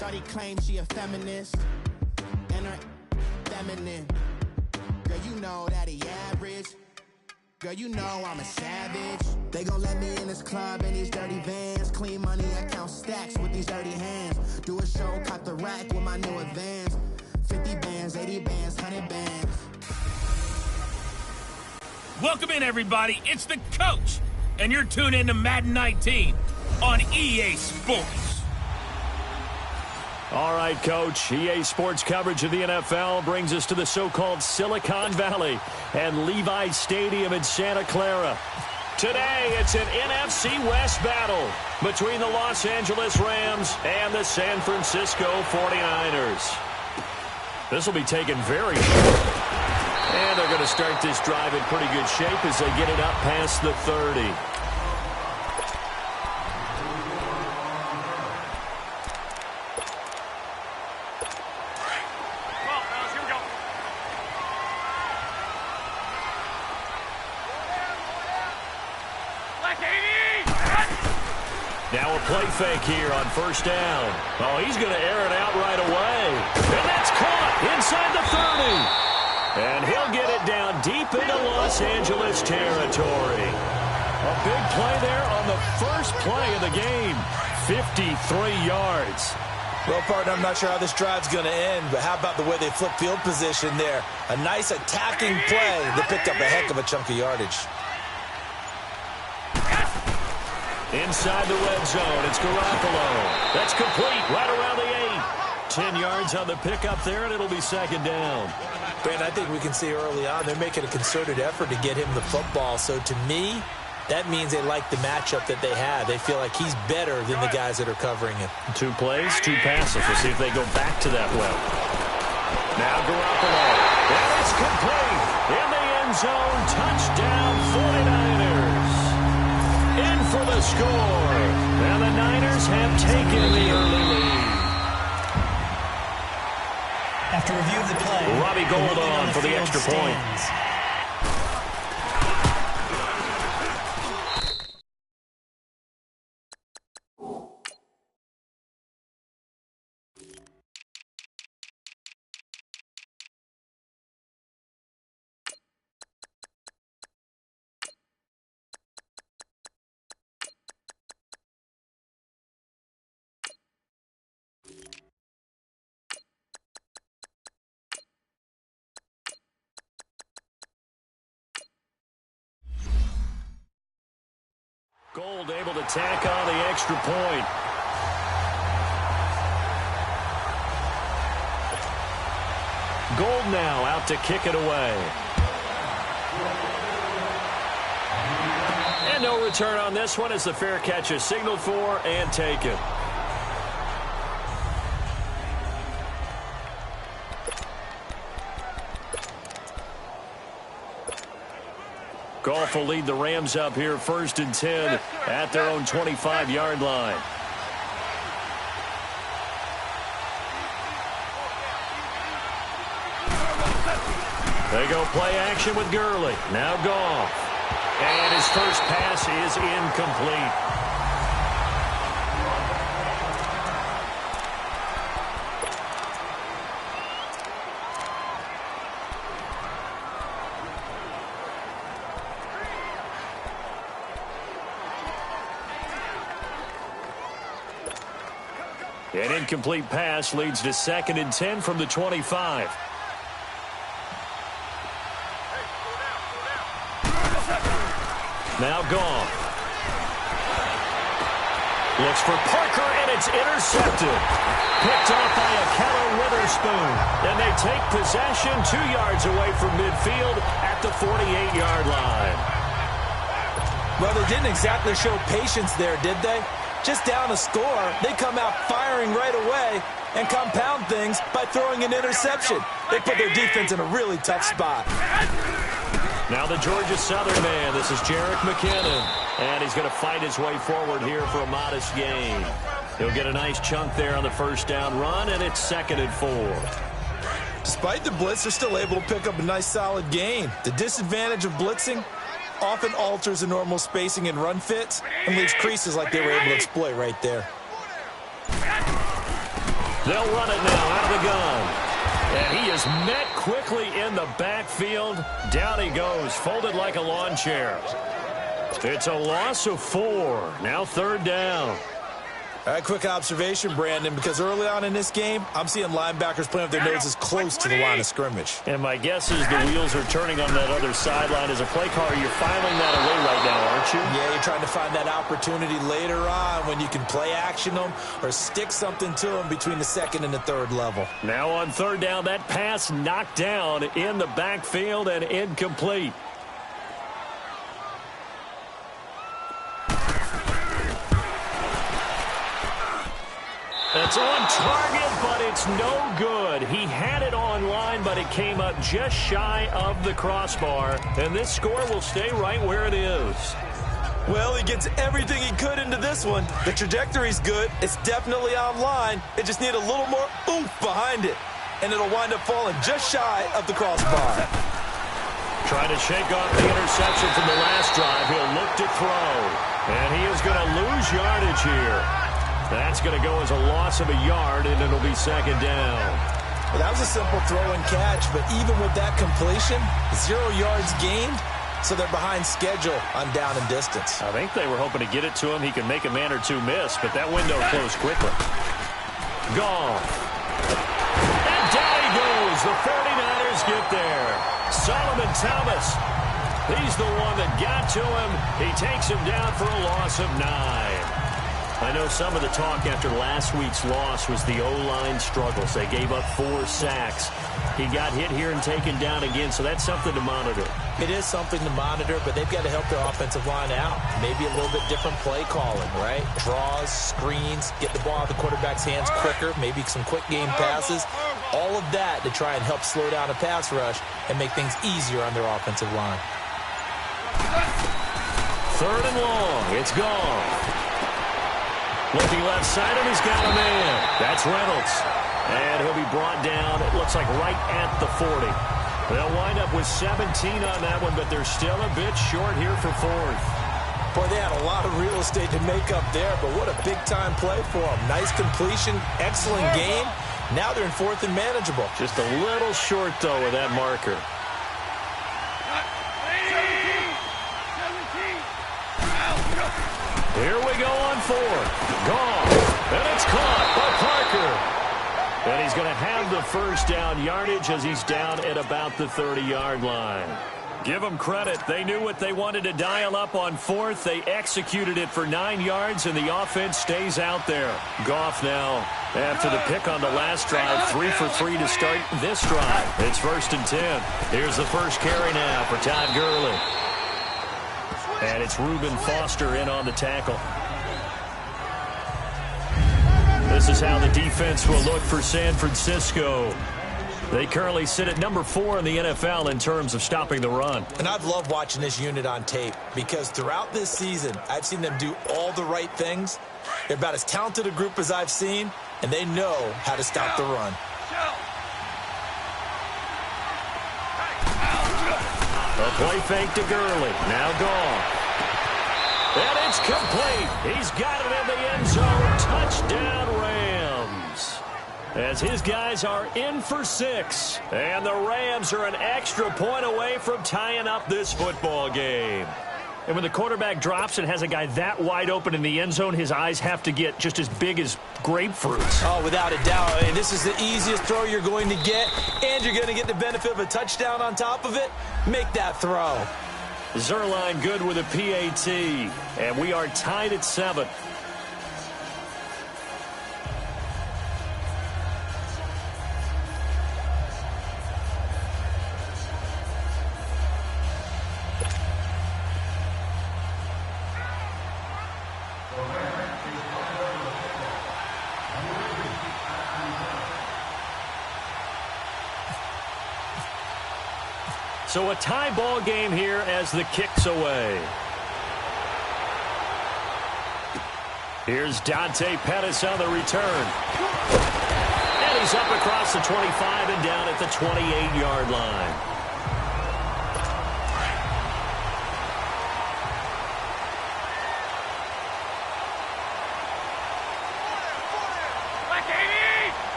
Shawty claims she a feminist, and her feminine. Girl, you know that he average. Girl, you know I'm a savage. They gon' let me in this club in these dirty vans. Clean money, I count stacks with these dirty hands. Do a show, cop the rack with my new advance. 50 bands, 80 bands, 100 bands. Welcome in, everybody. It's the coach, and you're tuned in to Madden 19 on EA Sports. All right, Coach. EA Sports coverage of the NFL brings us to the so-called Silicon Valley and Levi's Stadium in Santa Clara. Today, it's an NFC West battle between the Los Angeles Rams and the San Francisco 49ers. This will be taken very short. And they're going to start this drive in pretty good shape as they get it up past the 30. Now a play fake here on first down. Oh, he's going to air it out right away. And that's caught inside the 30. And he'll get it down deep into Los Angeles territory. A big play there on the first play of the game. 53 yards. Well, partner, I'm not sure how this drive's going to end, but how about the way they flip field position there? A nice attacking play that picked up a heck of a chunk of yardage. Inside the red zone, it's Garoppolo. That's complete right around the 8. 10 yards on the pickup there, and it'll be second down. Brandon, I think we can see early on they're making a concerted effort to get him the football. So to me, that means they like the matchup that they have. They feel like he's better than the guys that are covering him. 2 plays, 2 passes. We'll see if they go back to that well. Now Garoppolo. And it's complete. In the end zone, touchdown 49ers. In for the score. And the Niners have taken the early lead. After review of the play, Robbie Gould on for the extra point. Gould able to tack on the extra point. Gould now out to kick it away. And no return on this one as the fair catch is signaled for and taken. Goff will lead the Rams up here 1st and 10 at their own 25-yard line. They go play action with Gurley. Now Goff. And his first pass is incomplete. An incomplete pass leads to 2nd and 10 from the 25. Now Goff. Looks for Parker, and it's intercepted. Picked off by Ahkello Witherspoon. And they take possession 2 yards away from midfield at the 48-yard line. Well, they didn't exactly show patience there, did they? Just down a score, they come out firing right away and compound things by throwing an interception. They put their defense in a really tough spot. Now the Georgia Southern man, this is Jerick McKinnon. And he's going to fight his way forward here for a modest gain. He'll get a nice chunk there on the first down run, and it's 2nd and 4. Despite the blitz, they're still able to pick up a nice solid gain. The disadvantage of blitzing often alters the normal spacing and run fits and leaves creases like they were able to exploit right there. They'll run it now out of the gun. And he is met quickly in the backfield. Down he goes, folded like a lawn chair. It's a loss of 4. Now 3rd down. All right, quick observation, Brandon, because early on in this game, I'm seeing linebackers playing with their noses close to the line of scrimmage. And my guess is the wheels are turning on that other sideline. As a play caller, you're filing that away right now, aren't you? Yeah, you're trying to find that opportunity later on when you can play action them or stick something to them between the 2nd and the 3rd level. Now on 3rd down, that pass knocked down in the backfield and incomplete. It's on target, but it's no good. He had it online, but it came up just shy of the crossbar. And this score will stay right where it is. Well, he gets everything he could into this one. The trajectory's good. It's definitely online. It just needs a little more oomph behind it. And it'll wind up falling just shy of the crossbar. Trying to shake off the interception from the last drive. He'll look to throw. And he is going to lose yardage here. That's going to go as a loss of a yard, and it'll be 2nd down. Well, that was a simple throw and catch, but even with that completion, 0 yards gained, so they're behind schedule on down and distance. I think they were hoping to get it to him. He could make a man or two miss, but that window closed quickly. Goff. And down he goes. The 49ers get there. Solomon Thomas. He's the one that got to him. He takes him down for a loss of 9. I know some of the talk after last week's loss was the O-line struggles. They gave up 4 sacks. He got hit here and taken down again, so that's something to monitor. It is something to monitor, but they've got to help their offensive line out. Maybe a little bit different play calling, right? Draws, screens, get the ball out of the quarterback's hands quicker, maybe some quick game passes. All of that to try and help slow down a pass rush and make things easier on their offensive line. 3rd and long. It's gone. Looking left side, and he's got a man. That's Reynolds. And he'll be brought down, it looks like right at the 40. They'll wind up with 17 on that one, but they're still a bit short here for 4th. Boy, they had a lot of real estate to make up there, but what a big-time play for them. Nice completion, excellent game. Now they're in 4th and manageable. Just a little short, though, with that marker. Here we go on 4th. Gone. And it's caught by Parker. And he's going to have the 1st down yardage as he's down at about the 30-yard line. Give them credit. They knew what they wanted to dial up on 4th. They executed it for 9 yards, and the offense stays out there. Goff now, after the pick on the last drive, 3 for 3 to start this drive. It's 1st and 10. Here's the first carry now for Todd Gurley. And it's Reuben Foster in on the tackle. This is how the defense will look for San Francisco. They currently sit at number 4 in the NFL in terms of stopping the run. And I've loved watching this unit on tape because throughout this season, I've seen them do all the right things. They're about as talented a group as I've seen, and they know how to stop the run. A play fake to Gurley. Now gone. And it's complete. He's got it in the end zone. Touchdown, Rams. As his guys are in for 6. And the Rams are an extra point away from tying up this football game. And when the quarterback drops and has a guy that wide open in the end zone, his eyes have to get just as big as grapefruits. Oh, without a doubt. I mean, this is the easiest throw you're going to get, and you're going to get the benefit of a touchdown on top of it. Make that throw. Zuerlein good with a PAT, and we are tied at 7. So a tie ball game here as the kick's away. Here's Dante Pettis on the return. And he's up across the 25 and down at the 28-yard line.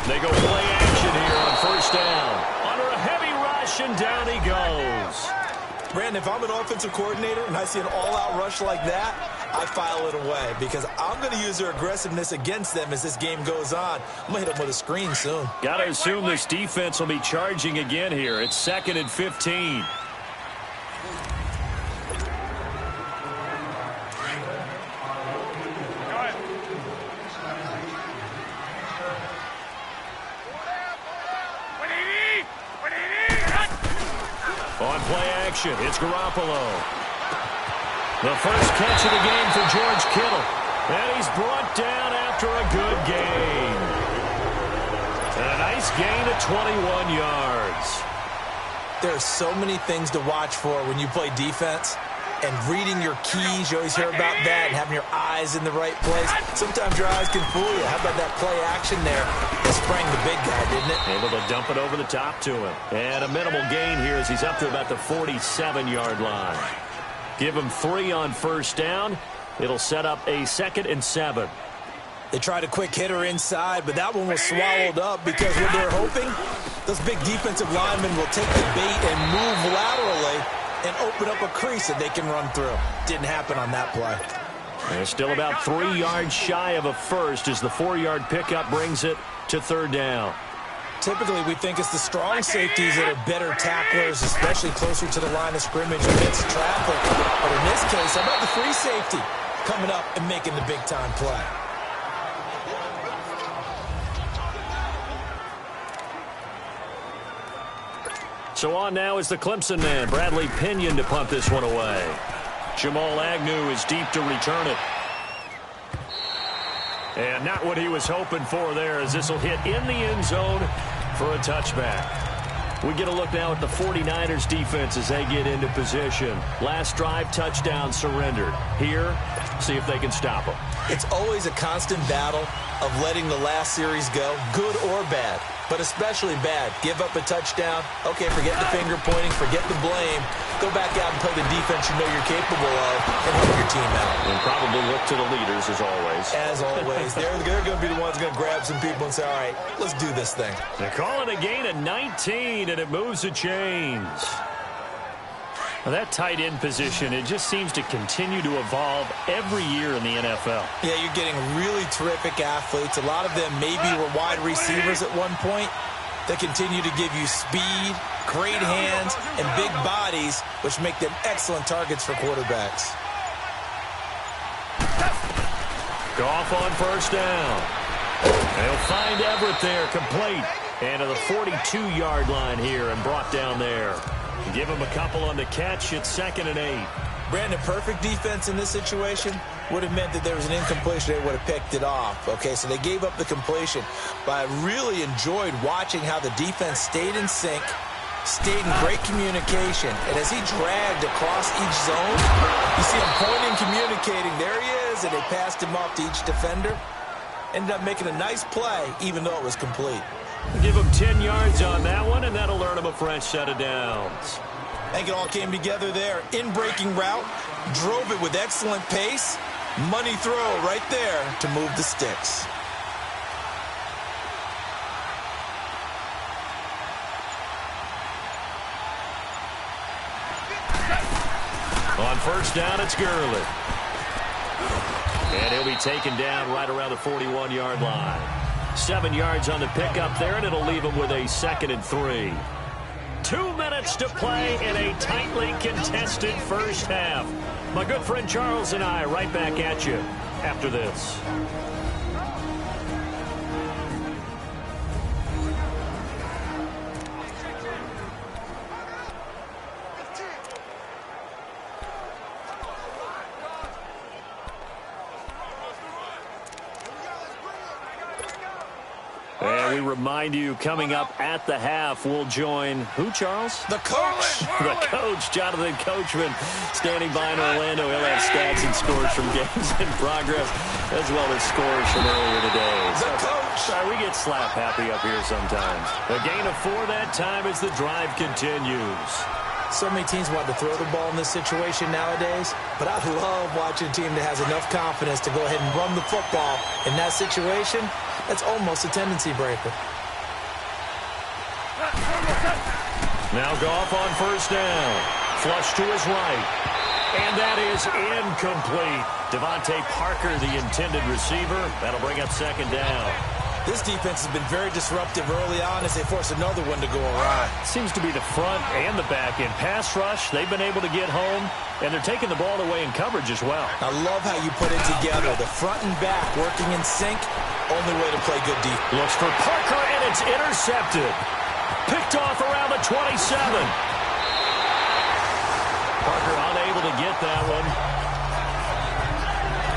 They go play action here on first down. Under a heavy rush, and down he goes. Brandon, if I'm an offensive coordinator and I see an all-out rush like that, I file it away because I'm going to use their aggressiveness against them as this game goes on. I'm going to hit them with a screen soon. Got to assume this defense will be charging again here. It's 2nd and 15. On play action, it's Garoppolo. The first catch of the game for George Kittle. And he's brought down after a good gain. And a nice gain of 21 yards. There are so many things to watch for when you play defense. And reading your keys, you always hear about that, and having your eyes in the right place. Sometimes your eyes can fool you. How about that play action there? It sprang the big guy, didn't it? Able to dump it over the top to him. And a minimal gain here as he's up to about the 47-yard line. Give him 3 on first down. It'll set up a 2nd and 7. They tried a quick hitter inside, but that one was swallowed up because what they're hoping, those big defensive linemen will take the bait and move laterally and open up a crease that they can run through. Didn't happen on that play. They're still about 3 yards shy of a first as the 4-yard pickup brings it to 3rd down. Typically, we think it's the strong safeties that are better tacklers, especially closer to the line of scrimmage against traffic. But in this case, how about the free safety coming up and making the big-time play? So on now is the Clemson man, Bradley Pinion, to punt this one away. Jamal Agnew is deep to return it. And not what he was hoping for there, as this will hit in the end zone for a touchback. We get a look now at the 49ers defense as they get into position. Last drive, touchdown surrendered. Here, see if they can stop them. It's always a constant battle of letting the last series go, good or bad, but especially bad. Give up a touchdown. Okay, forget the finger pointing, forget the blame. Go back out and play the defense you know you're capable of and help your team out. And probably look to the leaders, as always. As always. They're going to be the ones going to grab some people and say, all right, let's do this thing. They're calling a gain of 19, and it moves the chains. Well, that tight end position, it just seems to continue to evolve every year in the NFL. Yeah, you're getting really terrific athletes. A lot of them maybe were wide receivers at one point. They continue to give you speed, great hands, and big bodies, which make them excellent targets for quarterbacks. Goff on first down. They'll find Everett there, complete. And to the 42-yard line here and brought down there. Give him a couple on the catch. It's 2nd and 8. Brandon, perfect defense in this situation would have meant that there was an incompletion. They would have picked it off. Okay, so they gave up the completion. But I really enjoyed watching how the defense stayed in sync, stayed in great communication. And as he dragged across each zone, you see him pointing, communicating. There he is, and they passed him off to each defender. Ended up making a nice play, even though it was complete. Give him 10 yards on that one, and that'll earn him a fresh set of downs. I think it all came together there. In-breaking route, drove it with excellent pace. Money throw right there to move the sticks. On first down, it's Gurley. And he'll be taken down right around the 41-yard line. 7 yards on the pickup there, and it'll leave him with a 2nd and 3. 2 minutes to play in a tightly contested first half. My good friend Charles and I right back at you after this. And we remind you, coming up at the half, we'll join who, Charles? The coach. The coach, Jonathan Coachman, standing by in Orlando. He'll have stats and scores from games in progress, as well as scores from earlier today. The coach. Sorry, we get slap happy up here sometimes. A gain of 4 that time as the drive continues. So many teams want to throw the ball in this situation nowadays, but I love watching a team that has enough confidence to go ahead and run the football in that situation. That's almost a tendency breaker. Now Goff on first down. Flush to his right. And that is incomplete. Devontae Parker, the intended receiver. That'll bring up second down. This defense has been very disruptive early on as they force another one to go awry. Seems to be the front and the back end. Pass rush, they've been able to get home, and they're taking the ball away in coverage as well. I love how you put it together. The front and back working in sync. Only way to play good defense. Looks for Parker, and it's intercepted. Picked off around the 27. Parker unable to get that one.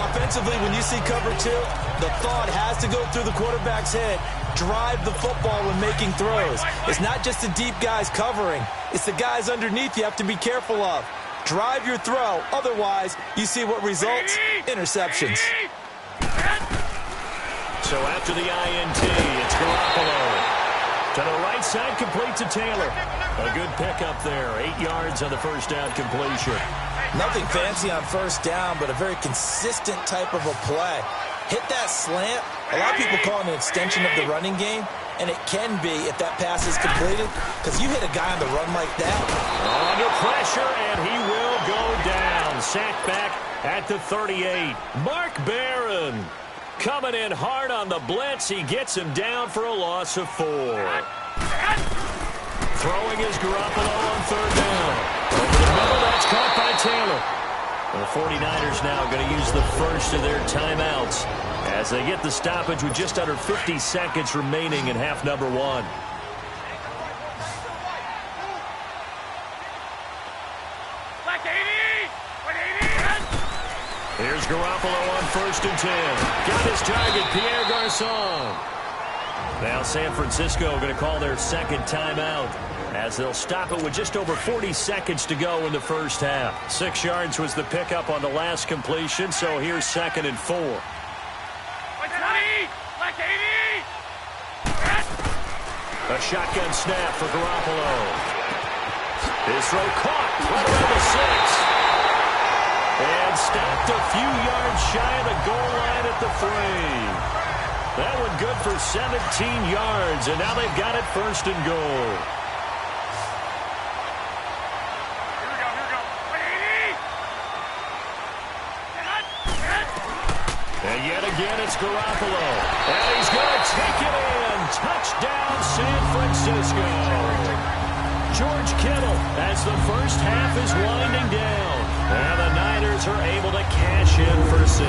Offensively, when you see cover two, the thought has to go through the quarterback's head. Drive the football when making throws. It's not just the deep guys covering. It's the guys underneath you have to be careful of. Drive your throw. Otherwise, you see what results? Interceptions. So after the INT, it's Garoppolo. To the right side, complete to Taylor. A good pickup there. 8 yards on the first down completion. Nothing fancy on first down, but a very consistent type of a play. Hit that slant. A lot of people call it an extension of the running game, and it can be if that pass is completed, because you hit a guy on the run like that. Under pressure, and he will go down. Sacked back at the 38. Mark Barron coming in hard on the blitz. He gets him down for a loss of 4. Throwing is Garoppolo on third down. Over the middle, that's caught by Taylor. The 49ers now going to use the first of their timeouts as they get the stoppage with just under 50 seconds remaining in half number 1. Here's Garoppolo on first and 10. Got his target, Pierre Garçon. Now San Francisco going to call their second timeout as they'll stop it with just over 40 seconds to go in the first half. 6 yards was the pickup on the last completion, so here's second and 4. A shotgun snap for Garoppolo. His throw caught right around the 6. And stopped a few yards shy of the goal line at the 3. That one good for 17 yards, and now they've got it first and goal. And yet again, it's Garoppolo. And he's going to take it in. Touchdown, San Francisco. George Kittle as the first half is winding down. And the Niners are able to cash in for 6.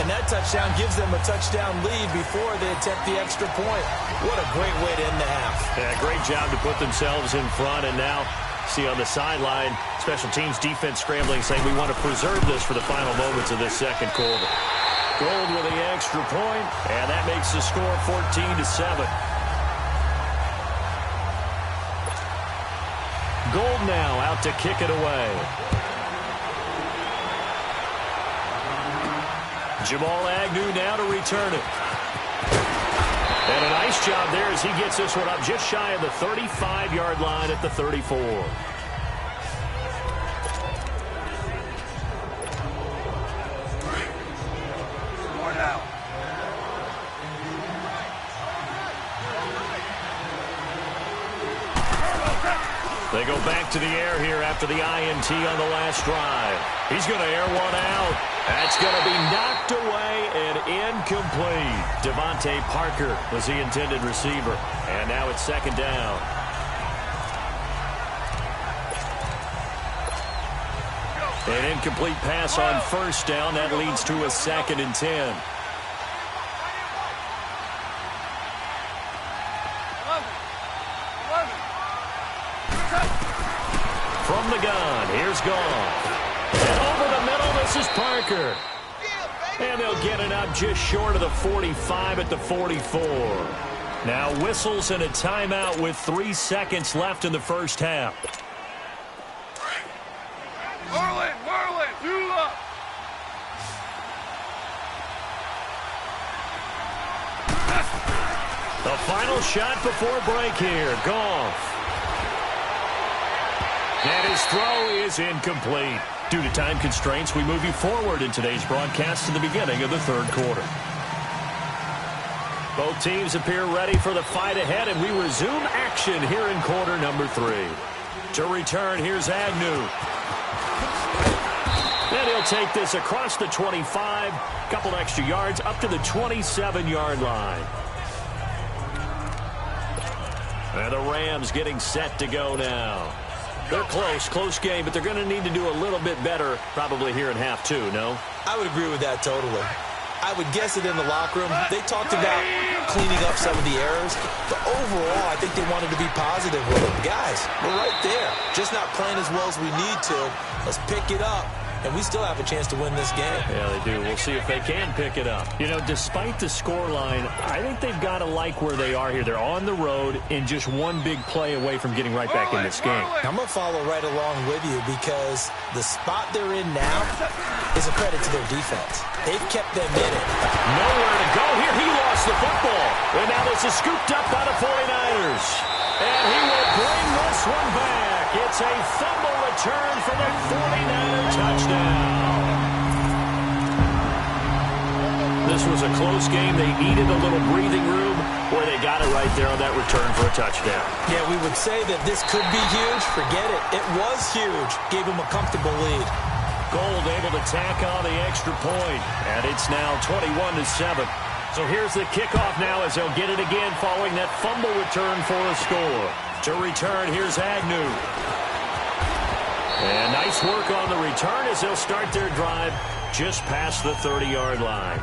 And that touchdown gives them a touchdown lead before they attempt the extra point. What a great way to end the half. Yeah, great job to put themselves in front. And now, see on the sideline, special teams defense scrambling, saying we want to preserve this for the final moments of this second quarter. Gold with the extra point, and that makes the score 14-7. Gold now out to kick it away. Jamal Agnew now to return it. And a nice job there as he gets this one up just shy of the 35-yard line at the 34. They go back to the air here after the INT on the last drive. He's going to air one out. That's going to be knocked away and incomplete. Devontae Parker was the intended receiver. And now it's second down. An incomplete pass on first down. That leads to a second and 10. From the gun, here's Goff. And over the middle, this is Parker. And they'll get it up just short of the 45 at the 44. Now whistles and a timeout with 3 seconds left in the first half. Marlin, do up. The final shot before break here, Goff. And his throw is incomplete. Due to time constraints, we move you forward in today's broadcast to the beginning of the third quarter. Both teams appear ready for the fight ahead, and we resume action here in quarter number 3. To return, here's Agnew. And he'll take this across the 25, couple extra yards, up to the 27-yard line. And the Rams getting set to go now. They're close game, but they're going to need to do a little bit better probably here in half 2, no? I would agree with that totally. I would guess it in the locker room. They talked about cleaning up some of the errors, but overall, I think they wanted to be positive with them. Guys, we're right there. Just not playing as well as we need to. Let's pick it up, and we still have a chance to win this game. Yeah, they do. We'll see if they can pick it up. You know, despite the scoreline, I think they've got to like where they are here. They're on the road and just one big play away from getting right back in this game. I'm going to follow right along with you because the spot they're in now is a credit to their defense. They've kept them in it. Nowhere to go here. He lost the football. And now this is scooped up by the 49ers. And he will bring this one back. It's a fumble return for the 49er touchdown. This was a close game. They needed a little breathing room, or they got it right there on that return for a touchdown. Yeah, we would say that this could be huge. Forget it. It was huge. Gave him a comfortable lead. Gold able to tack on the extra point, and it's now 21-7. So here's the kickoff now as they'll get it again following that fumble return for a score. To return, here's Agnew. And nice work on the return as they'll start their drive just past the 30-yard line.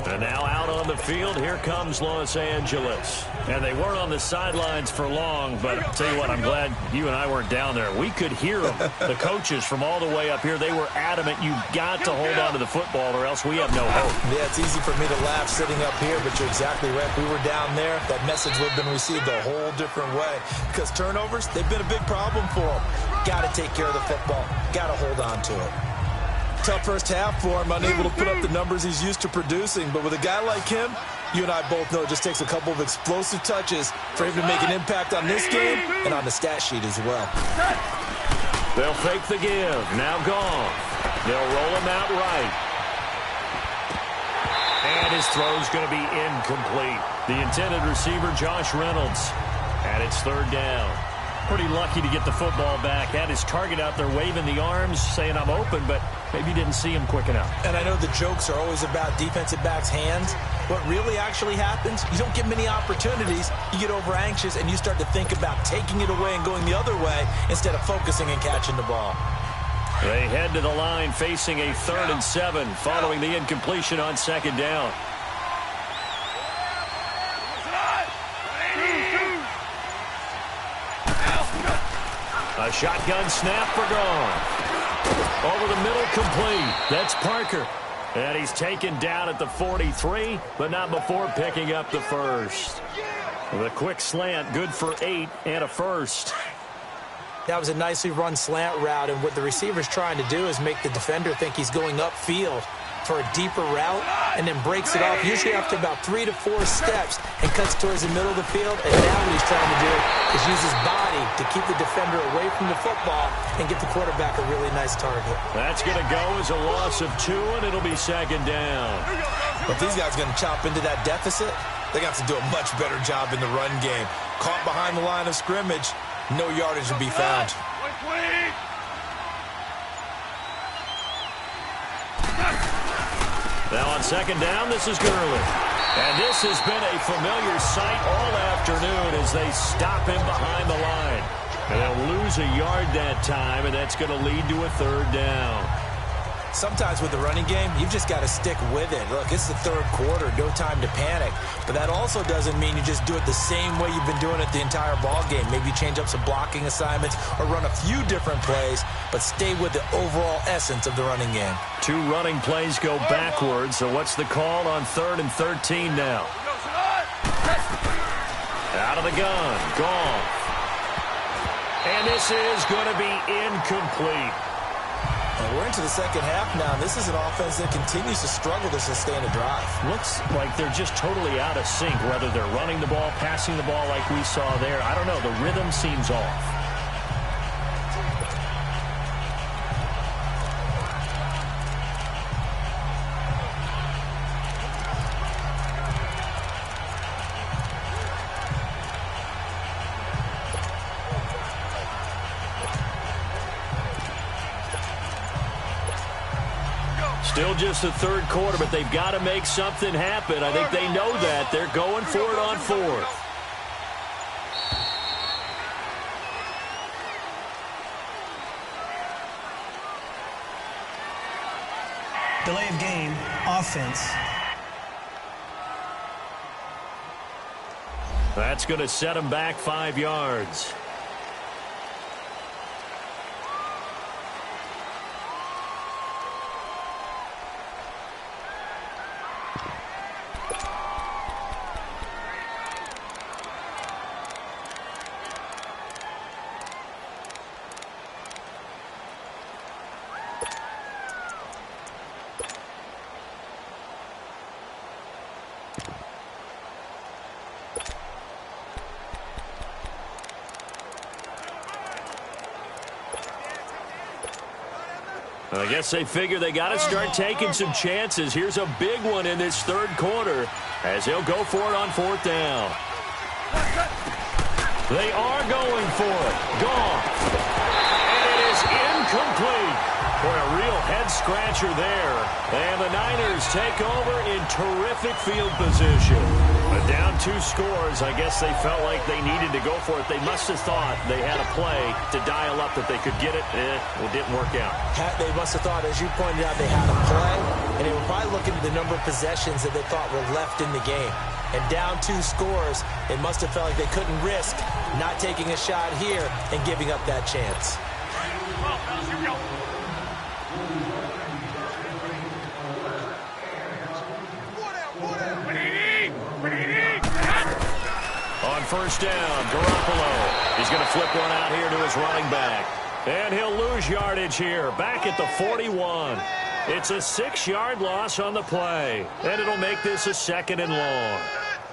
And now out on the field, here comes Los Angeles. And they weren't on the sidelines for long, but I'll tell you what, I'm glad you and I weren't down there. We could hear them, the coaches from all the way up here. They were adamant, you've got to hold on to the football or else we have no hope. Yeah, it's easy for me to laugh sitting up here, but you're exactly right. If we were down there, that message would have been received a whole different way. Because turnovers, they've been a big problem for them. Got to take care of the football. Got to hold on to it. Tough first half for him, unable to put up the numbers he's used to producing. But with a guy like him, you and I both know it just takes a couple of explosive touches for him to make an impact on this game and on the stat sheet as well. They'll fake the give. Now gone. They'll roll him out right. And his throw's going to be incomplete. The intended receiver, Josh Reynolds. And it's third down. Pretty lucky to get the football back. Had his target out there waving the arms, saying I'm open, but maybe didn't see him quick enough. And I know the jokes are always about defensive backs' hands. What really actually happens, you don't get many opportunities. You get over anxious and you start to think about taking it away and going the other way instead of focusing and catching the ball. They head to the line facing a 3rd and 7 following the incompletion on second down. A shotgun snap for gone. Over the middle, complete. That's Parker. And he's taken down at the 43, but not before picking up the first. The quick slant, good for 8 and a first. That was a nicely run slant route, and what the receiver's trying to do is make the defender think he's going upfield for a deeper route and then breaks it off, usually after about 3 to 4 steps, and cuts towards the middle of the field. And now what he's trying to do is use his body to keep the defender away from the football and get the quarterback a really nice target. That's going to go as a loss of 2, and it'll be second down. But these guys are going to chop into that deficit. They got to do a much better job in the run game. Caught behind the line of scrimmage, no yardage to be found. Now on second down, this is Gurley. And this has been a familiar sight all afternoon as they stop him behind the line. And they'll lose a yard that time, and that's going to lead to a 3rd down. Sometimes with the running game, you've just got to stick with it. Look, it's the 3rd quarter, no time to panic. But that also doesn't mean you just do it the same way you've been doing it the entire ball game. Maybe change up some blocking assignments or run a few different plays, but stay with the overall essence of the running game. 2 running plays go backwards, so what's the call on 3rd and 13 now? Out of the gun, gone. And this is going to be incomplete. And we're into the second half now, and this is an offense that continues to struggle to sustain a drive. Looks like they're just totally out of sync, whether they're running the ball, passing the ball like we saw there. I don't know. The rhythm seems off. Still just the third quarter, but they've got to make something happen. I think they know that. They're going for it on fourth. Delay of game, offense. That's going to set them back 5 yards. I guess they figure they got to start taking some chances. Here's a big one in this third quarter as he'll go for it on fourth down. They are going for it. Gone. And it is incomplete. Boy, a real head-scratcher there. And the Niners take over in terrific field position. But down 2 scores, I guess they felt like they needed to go for it. They must have thought they had a play to dial up that they could get it. It didn't work out. They must have thought, as you pointed out, they had a play. And they were probably looking at the number of possessions that they thought were left in the game. And down 2 scores, they must have felt like they couldn't risk not taking a shot here and giving up that chance. On first down, Garoppolo. He's going to flip one out here to his running back. And he'll lose yardage here, back at the 41. It's a 6-yard loss on the play, and it'll make this a 2nd and long.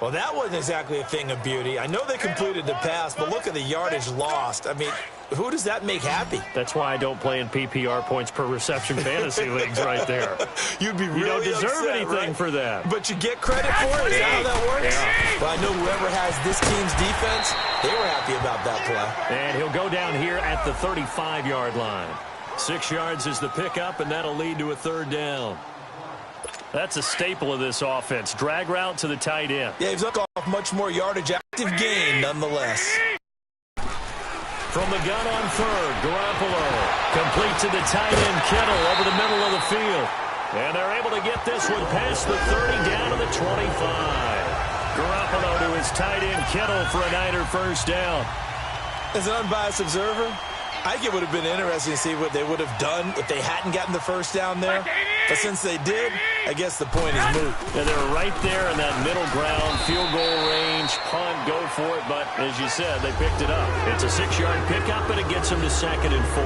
Well, that wasn't exactly a thing of beauty. I know they completed the pass, but look at the yardage lost. I mean, who does that make happy? That's why I don't play in PPR points per reception fantasy leagues right there. You'd be really You don't deserve upset, anything right? for that. But you get credit for it? Is that how that works? Yeah. Well, I know whoever has this team's defense, they were happy about that play. And he'll go down here at the 35-yard line. 6 yards is the pickup, and that'll lead to a 3rd down. That's a staple of this offense. Drag route to the tight end. Yeah, he's looked off much more yardage, active gain nonetheless. From the gun on 3rd, Garoppolo. Complete to the tight end, Kittle, over the middle of the field. And they're able to get this one past the 30 down to the 25. Garoppolo to his tight end, Kittle, for a Niner 1st down. As an unbiased observer, I think it would have been interesting to see what they would have done if they hadn't gotten the 1st down there. But since they did, I guess the point is moot. Yeah, they're right there in that middle ground, field goal range, punt, go for it. But as you said, they picked it up. It's a 6-yard pickup, and it gets them to 2nd and 4.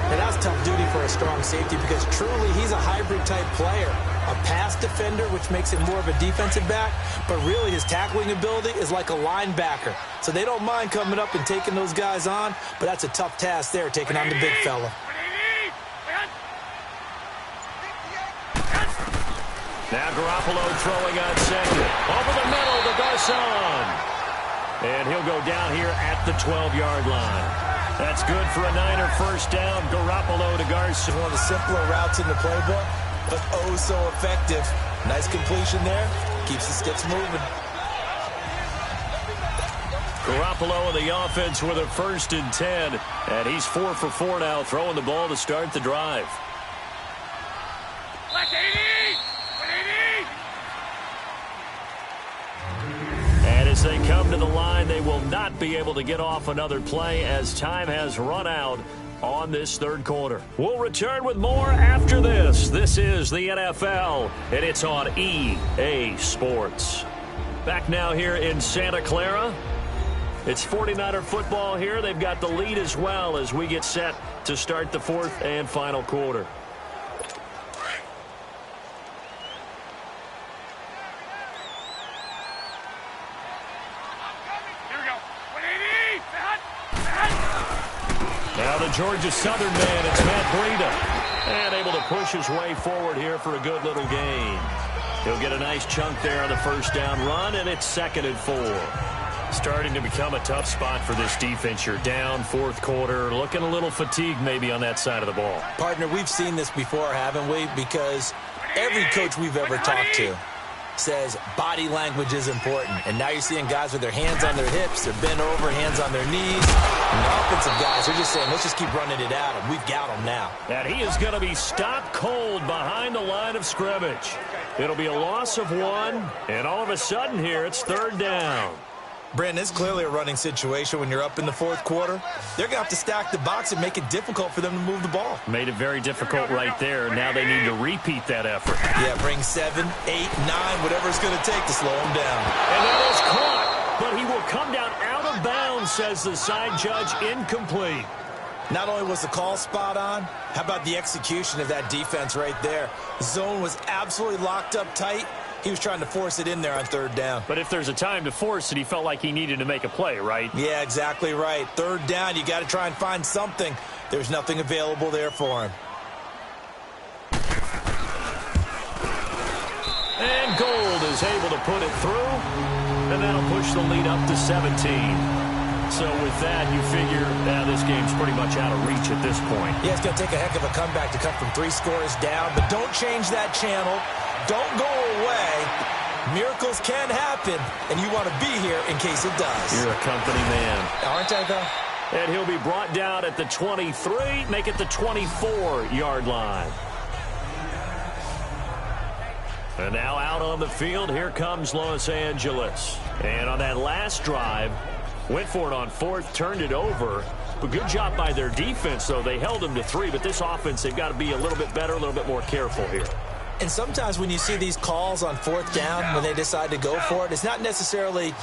And that's tough duty for a strong safety because truly he's a hybrid-type player. A pass defender, which makes him more of a defensive back, but really his tackling ability is like a linebacker. So they don't mind coming up and taking those guys on, but that's a tough task there, taking on the big fella. Now Garoppolo throwing on 2nd. Over the middle to Garcon. And he'll go down here at the 12-yard line. That's good for a Niner 1st down. Garoppolo to Garcon. One of the simpler routes in the playbook, but oh so effective. Nice completion there. Keeps the sticks moving. Garoppolo in the offense with a 1st and 10. And he's 4 for 4 now, throwing the ball to start the drive. And as they come to the line, they will not be able to get off another play as time has run out on this 3rd quarter. We'll return with more after this. This is the NFL, and it's on EA Sports. Back now here in Santa Clara. It's 49er football here. They've got the lead as well as we get set to start the 4th and final quarter. Now the Georgia Southern man, it's Matt Breida. And able to push his way forward here for a good little gain. He'll get a nice chunk there on the 1st down run, and it's 2nd and 4. Starting to become a tough spot for this defense. You're down fourth quarter, looking a little fatigued maybe on that side of the ball. Partner, we've seen this before, haven't we? Because every coach we've ever talked to says body language is important. And now you're seeing guys with their hands on their hips, they're bent over, hands on their knees. And the offensive guys are just saying, let's just keep running it at them. We've got them now. And he is going to be stopped cold behind the line of scrimmage. It'll be a loss of 1, and all of a sudden here it's third down. Brandon, it's clearly a running situation when you're up in the fourth quarter. They're going to have to stack the box and make it difficult for them to move the ball. Made it very difficult right there. Now they need to repeat that effort. Yeah, bring 7, 8, 9, whatever it's going to take to slow them down. And that is caught, but he will come down out of bounds, says the side judge, incomplete. Not only was the call spot on, how about the execution of that defense right there? The zone was absolutely locked up tight. He was trying to force it in there on third down. But if there's a time to force it, he felt like he needed to make a play, right? Yeah, exactly right. Third down, you got to try and find something. There's nothing available there for him. And Gold is able to put it through, and that'll push the lead up to 17. So with that, you figure this game's pretty much out of reach at this point. Yeah, it's going to take a heck of a comeback to come from 3 scores down, but don't change that channel. Don't go away. Miracles can happen, and you want to be here in case it does. You're a company man. Aren't I, though? And he'll be brought down at the 23, make it the 24-yard line. And now out on the field, here comes Los Angeles. And on that last drive, went for it on fourth, turned it over. But good job by their defense, though. They held them to 3, but this offense, they've got to be a little bit better, a little bit more careful here. And sometimes when you see these calls on fourth down, when they decide to go for it, it's not necessarily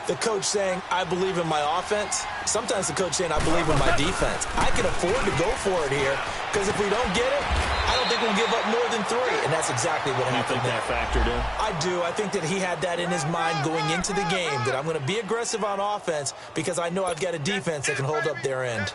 the coach saying, I believe in my offense. Sometimes the coach saying, I believe in my defense. I can afford to go for it here because if we don't get it, I don't think we'll give up more than 3. And that's exactly what happened there. You think that factored in? I do. I think that he had that in his mind going into the game, that I'm going to be aggressive on offense because I know I've got a defense that can hold up their end.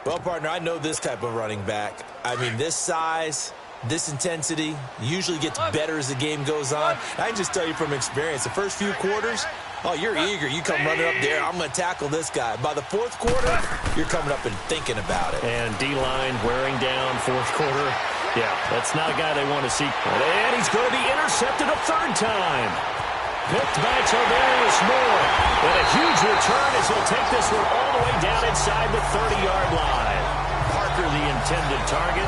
Well, partner, I know this type of running back. I mean, this size, this intensity usually gets better as the game goes on. I can just tell you from experience, the first few quarters, oh, you're eager. You come running up there. I'm going to tackle this guy. By the fourth quarter, you're coming up and thinking about it. And D-line wearing down fourth quarter. Yeah, that's not a guy they want to see. And he's going to be intercepted a third time. Picked by Tavarius Moore. And a huge return as he'll take this one all the way down inside the 30-yard line. Parker, the intended target.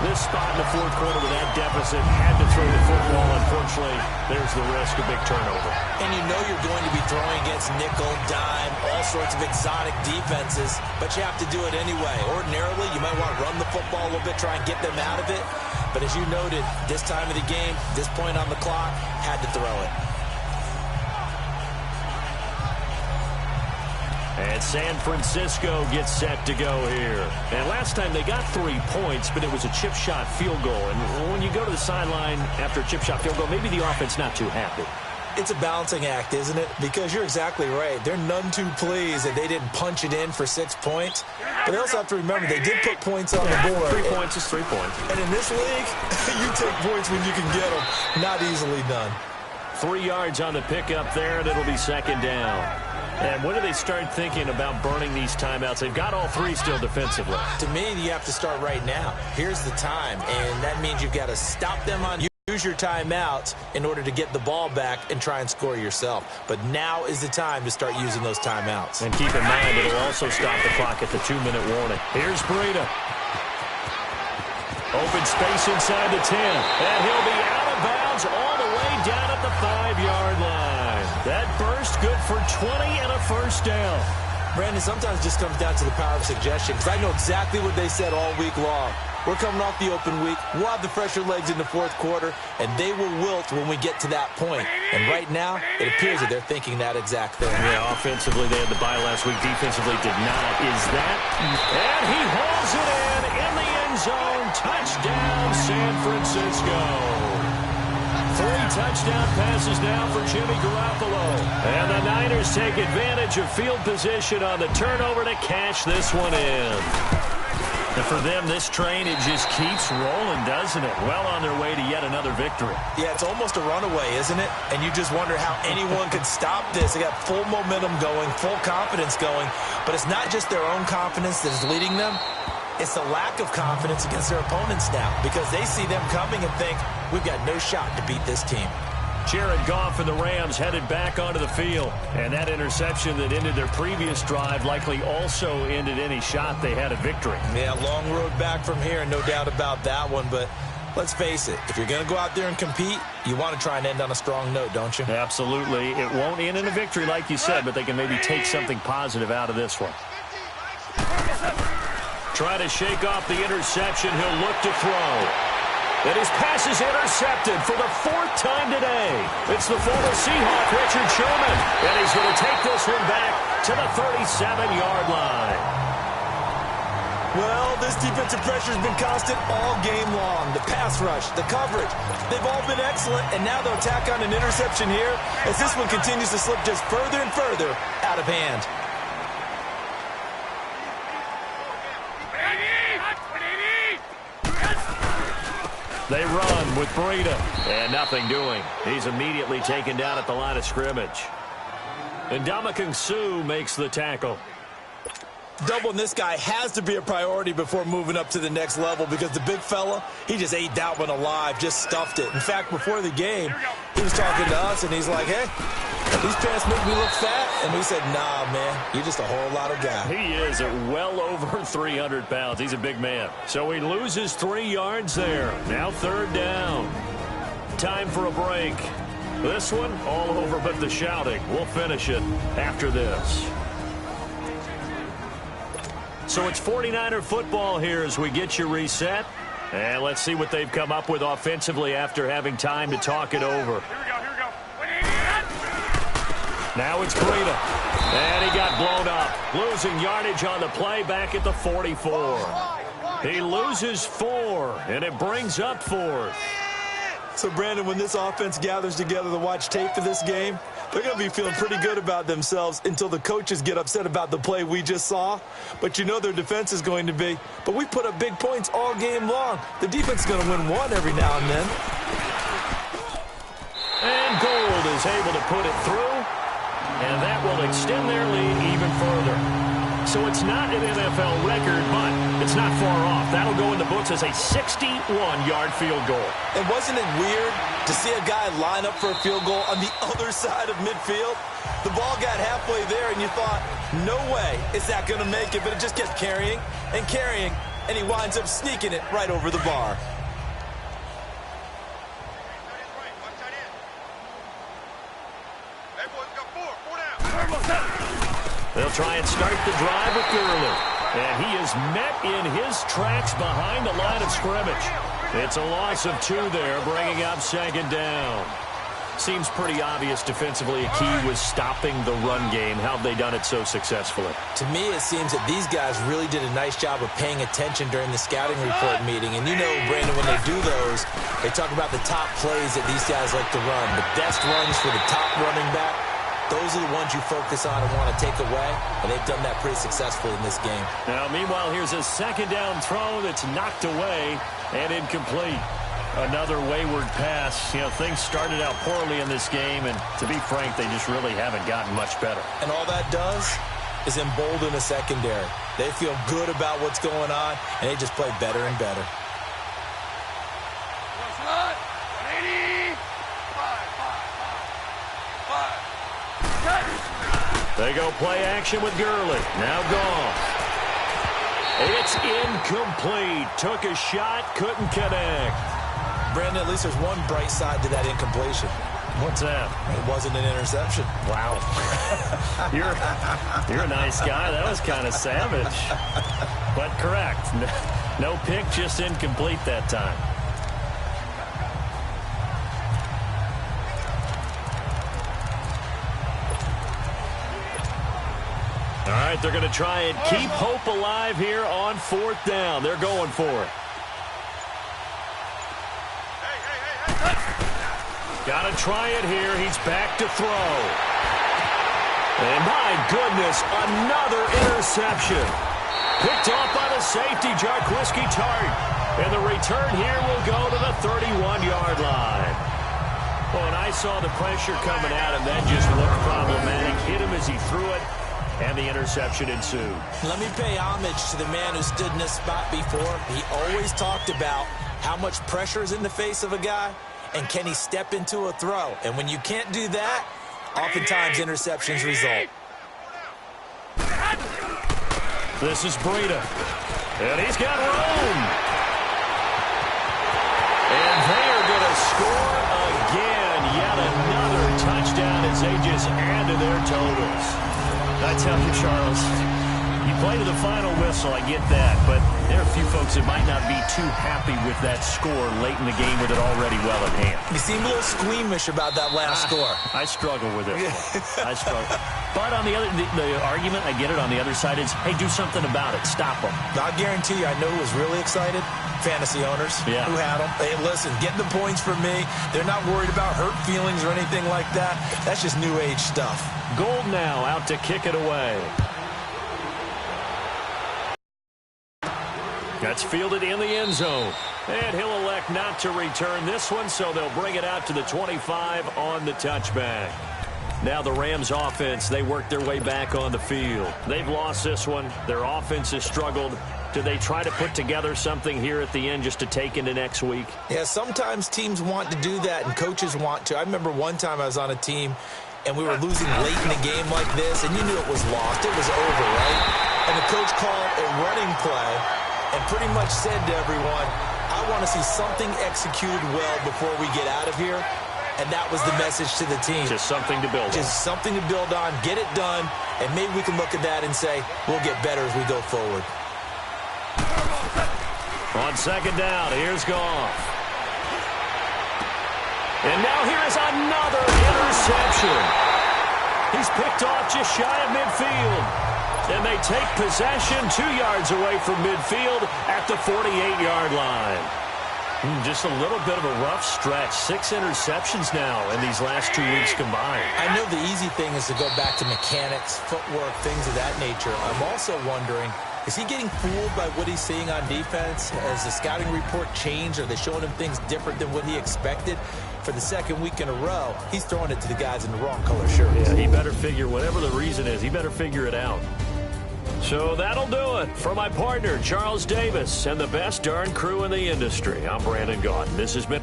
This spot in the fourth quarter with that deficit, had to throw the football. Unfortunately, there's the risk of big turnover. And you know you're going to be throwing against nickel, dime, all sorts of exotic defenses, but you have to do it anyway. Ordinarily, you might want to run the football a little bit, try and get them out of it. But as you noted, this time of the game, this point on the clock, had to throw it. And San Francisco gets set to go here. And last time they got 3 points, but it was a chip shot field goal. And when you go to the sideline after a chip shot field goal, maybe the offense not too happy. It's a balancing act, isn't it? Because you're exactly right. They're none too pleased that they didn't punch it in for 6 points. But they also have to remember they did put points on the board. 3 points is 3 points. And in this league, you take points when you can get them. Not easily done. 3 yards on the pickup there, and it'll be second down. And when do they start thinking about burning these timeouts? They've got all 3 still defensively. To me, you have to start right now. Here's the time, and that means you've got to stop them on. Use your timeouts in order to get the ball back and try and score yourself. But now is the time to start using those timeouts. And keep in mind, it'll also stop the clock at the 2-minute warning. Here's Breida. Open space inside the 10. And he'll be out of bounds all the way down at the 5-yard line. That burst good for 20 and a first down. Brandon, sometimes it just comes down to the power of suggestion, because I know exactly what they said all week long. We're coming off the open week. We'll have the fresher legs in the fourth quarter, and they will wilt when we get to that point. And right now, it appears that they're thinking that exact thing. Yeah, offensively, they had the bye last week. Defensively, did not. Is that? And he hauls it in the end zone. Touchdown, San Francisco. 3 touchdown passes now for Jimmy Garoppolo. And the Niners take advantage of field position on the turnover to cash this one in. And for them, this train, it just keeps rolling, doesn't it? Well on their way to yet another victory. Yeah, it's almost a runaway, isn't it? And you just wonder how anyone could stop this. They got full momentum going, full confidence going. But it's not just their own confidence that is leading them. It's the lack of confidence against their opponents now, because they see them coming and think, we've got no shot to beat this team. Jared Goff and the Rams headed back onto the field. And that interception that ended their previous drive likely also ended any shot they had at victory. Yeah, long road back from here, no doubt about that one. But let's face it, if you're going to go out there and compete, you want to try and end on a strong note, don't you? Absolutely. It won't end in a victory like you said, but they can maybe take something positive out of this one. Try to shake off the interception. He'll look to throw. And his pass is intercepted for the 4th time today. It's the former Seahawk, Richard Sherman. And he's going to take this one back to the 37-yard line. Well, this defensive pressure has been constant all game long. The pass rush, the coverage, they've all been excellent. And now they'll tack on an interception here as this one continues to slip just further and further out of hand. They run with Breida, and nothing doing. He's immediately taken down at the line of scrimmage. And Ndamukong Suh makes the tackle. Doubling this guy has to be a priority before moving up to the next level, because the big fella, he just ate that one alive, just stuffed it. In fact, before the game, he was talking to us, and he's like, hey, these pants make me look fat. And we said, nah, man, you're just a whole lot of guy. He is at well over 300 pounds. He's a big man. So he loses 3 yards there. Now 3rd down. Time for a break. This one, all over but the shouting. We'll finish it after this. So it's 49er football here as we get you reset. And let's see what they've come up with offensively after having time to talk it over. Here we go. Now it's Breida. And he got blown up. Losing yardage on the play back at the 44. He loses 4, and it brings up 4th. So, Brandon, when this offense gathers together to watch tape for this game, they're going to be feeling pretty good about themselves until the coaches get upset about the play we just saw. But you know their defense is going to be. But we put up big points all game long. The defense is going to win one every now and then. And Gould is able to put it through. And that will extend their lead even further. So it's not an NFL record, but it's not far off. That'll go in the books as a 61-yard field goal. And wasn't it weird to see a guy line up for a field goal on the other side of midfield? The ball got halfway there, and you thought, no way is that going to make it. But it just kept carrying, and he winds up sneaking it right over the bar. They'll try and start the drive with Gurley. And he is met in his tracks behind the line of scrimmage. It's a loss of 2 there, bringing up 2nd down. Seems pretty obvious defensively a key was stopping the run game. How have they done it so successfully? To me, it seems that these guys really did a nice job of paying attention during the scouting report meeting. And you know, Brandon, when they do those, they talk about the top plays that these guys like to run. The best runs for the top running back. Those are the ones you focus on and want to take away, and they've done that pretty successfully in this game. Now, meanwhile, here's a 2nd down throw that's knocked away and incomplete. Another wayward pass. You know, things started out poorly in this game, and to be frank, they just really haven't gotten much better. And all that does is embolden a secondary. They feel good about what's going on, and they just play better and better. They go play action with Gurley. Now Goff. It's incomplete. Took a shot, couldn't connect. Brandon, at least there's one bright side to that incompletion. What's that? It wasn't an interception. Wow. You're a nice guy. That was kind of savage. But correct. No pick, just incomplete that time. All right, they're going to try and keep hope alive here on 4th down. They're going for it. Got to try it here. He's back to throw. And my goodness, another interception. Picked off by the safety, Jaquiski Tartt. And the return here will go to the 31-yard line. Oh, and I saw the pressure coming at him. That just looked problematic. Hit him as he threw it, and the interception ensued. Let me pay homage to the man who stood in this spot before. He always talked about how much pressure is in the face of a guy, and can he step into a throw. And when you can't do that, oftentimes interceptions result. This is Breida, and he's got room. And they are going to score again. Yet another touchdown as they just add to their totals. I tell you, Charles, you play to the final whistle, I get that, but there are a few folks that might not be too happy with that score late in the game with it already well at hand. You seem a little squeamish about that last score. I struggle with it. I struggle. But on the argument, I get it, on the other side is, hey, do something about it. Stop them. I guarantee you, I know who was really excited. Fantasy owners who had them. Hey, listen, get the points for me. They're not worried about hurt feelings or anything like that. That's just new age stuff. Gold now out to kick it away. That's fielded in the end zone. And he'll elect not to return this one, so they'll bring it out to the 25 on the touchback. Now the Rams offense, they work their way back on the field. They've lost this one. Their offense has struggled. Do they try to put together something here at the end just to take into next week? Yeah, sometimes teams want to do that and coaches want to. I remember one time I was on a team and we were losing late in the game like this, and you knew it was lost. It was over, right? And the coach called a running play and pretty much said to everyone, I want to see something executed well before we get out of here. And that was the message to the team. Just something to build on. Just something to build on, get it done, and maybe we can look at that and say, we'll get better as we go forward. On second down, here's Goff. And now here is another interception. He's picked off just shy of midfield. And they take possession 2 yards away from midfield at the 48-yard line. Just a little bit of a rough stretch. 6 interceptions now in these last 2 weeks combined. I know the easy thing is to go back to mechanics, footwork, things of that nature. I'm also wondering, is he getting fooled by what he's seeing on defense? Has the scouting report changed? Are they showing him things different than what he expected? For the second week in a row, he's throwing it to the guys in the wrong color shirts. Yeah, he better figure, whatever the reason is, he better figure it out. So that'll do it for my partner, Charles Davis, and the best darn crew in the industry. I'm Brandon Gaudin. This has been...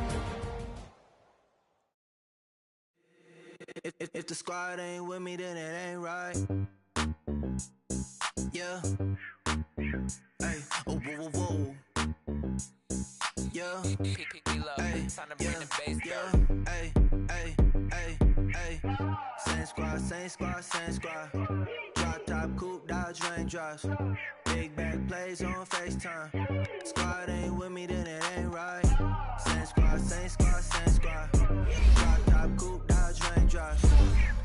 If the squad ain't with me, then it ain't right. Yeah. Hey. Oh, whoa, whoa, whoa. Yeah. Hey. Yeah. Hey. Hey. Hey. Hey. Same squad, same squad, same squad. Drop top, coupe, Dodge raindrops. Big back plays on FaceTime. Squad ain't with me, then it ain't right. Same squad, same squad, same squad. Drop top, coupe, Dodge raindrops.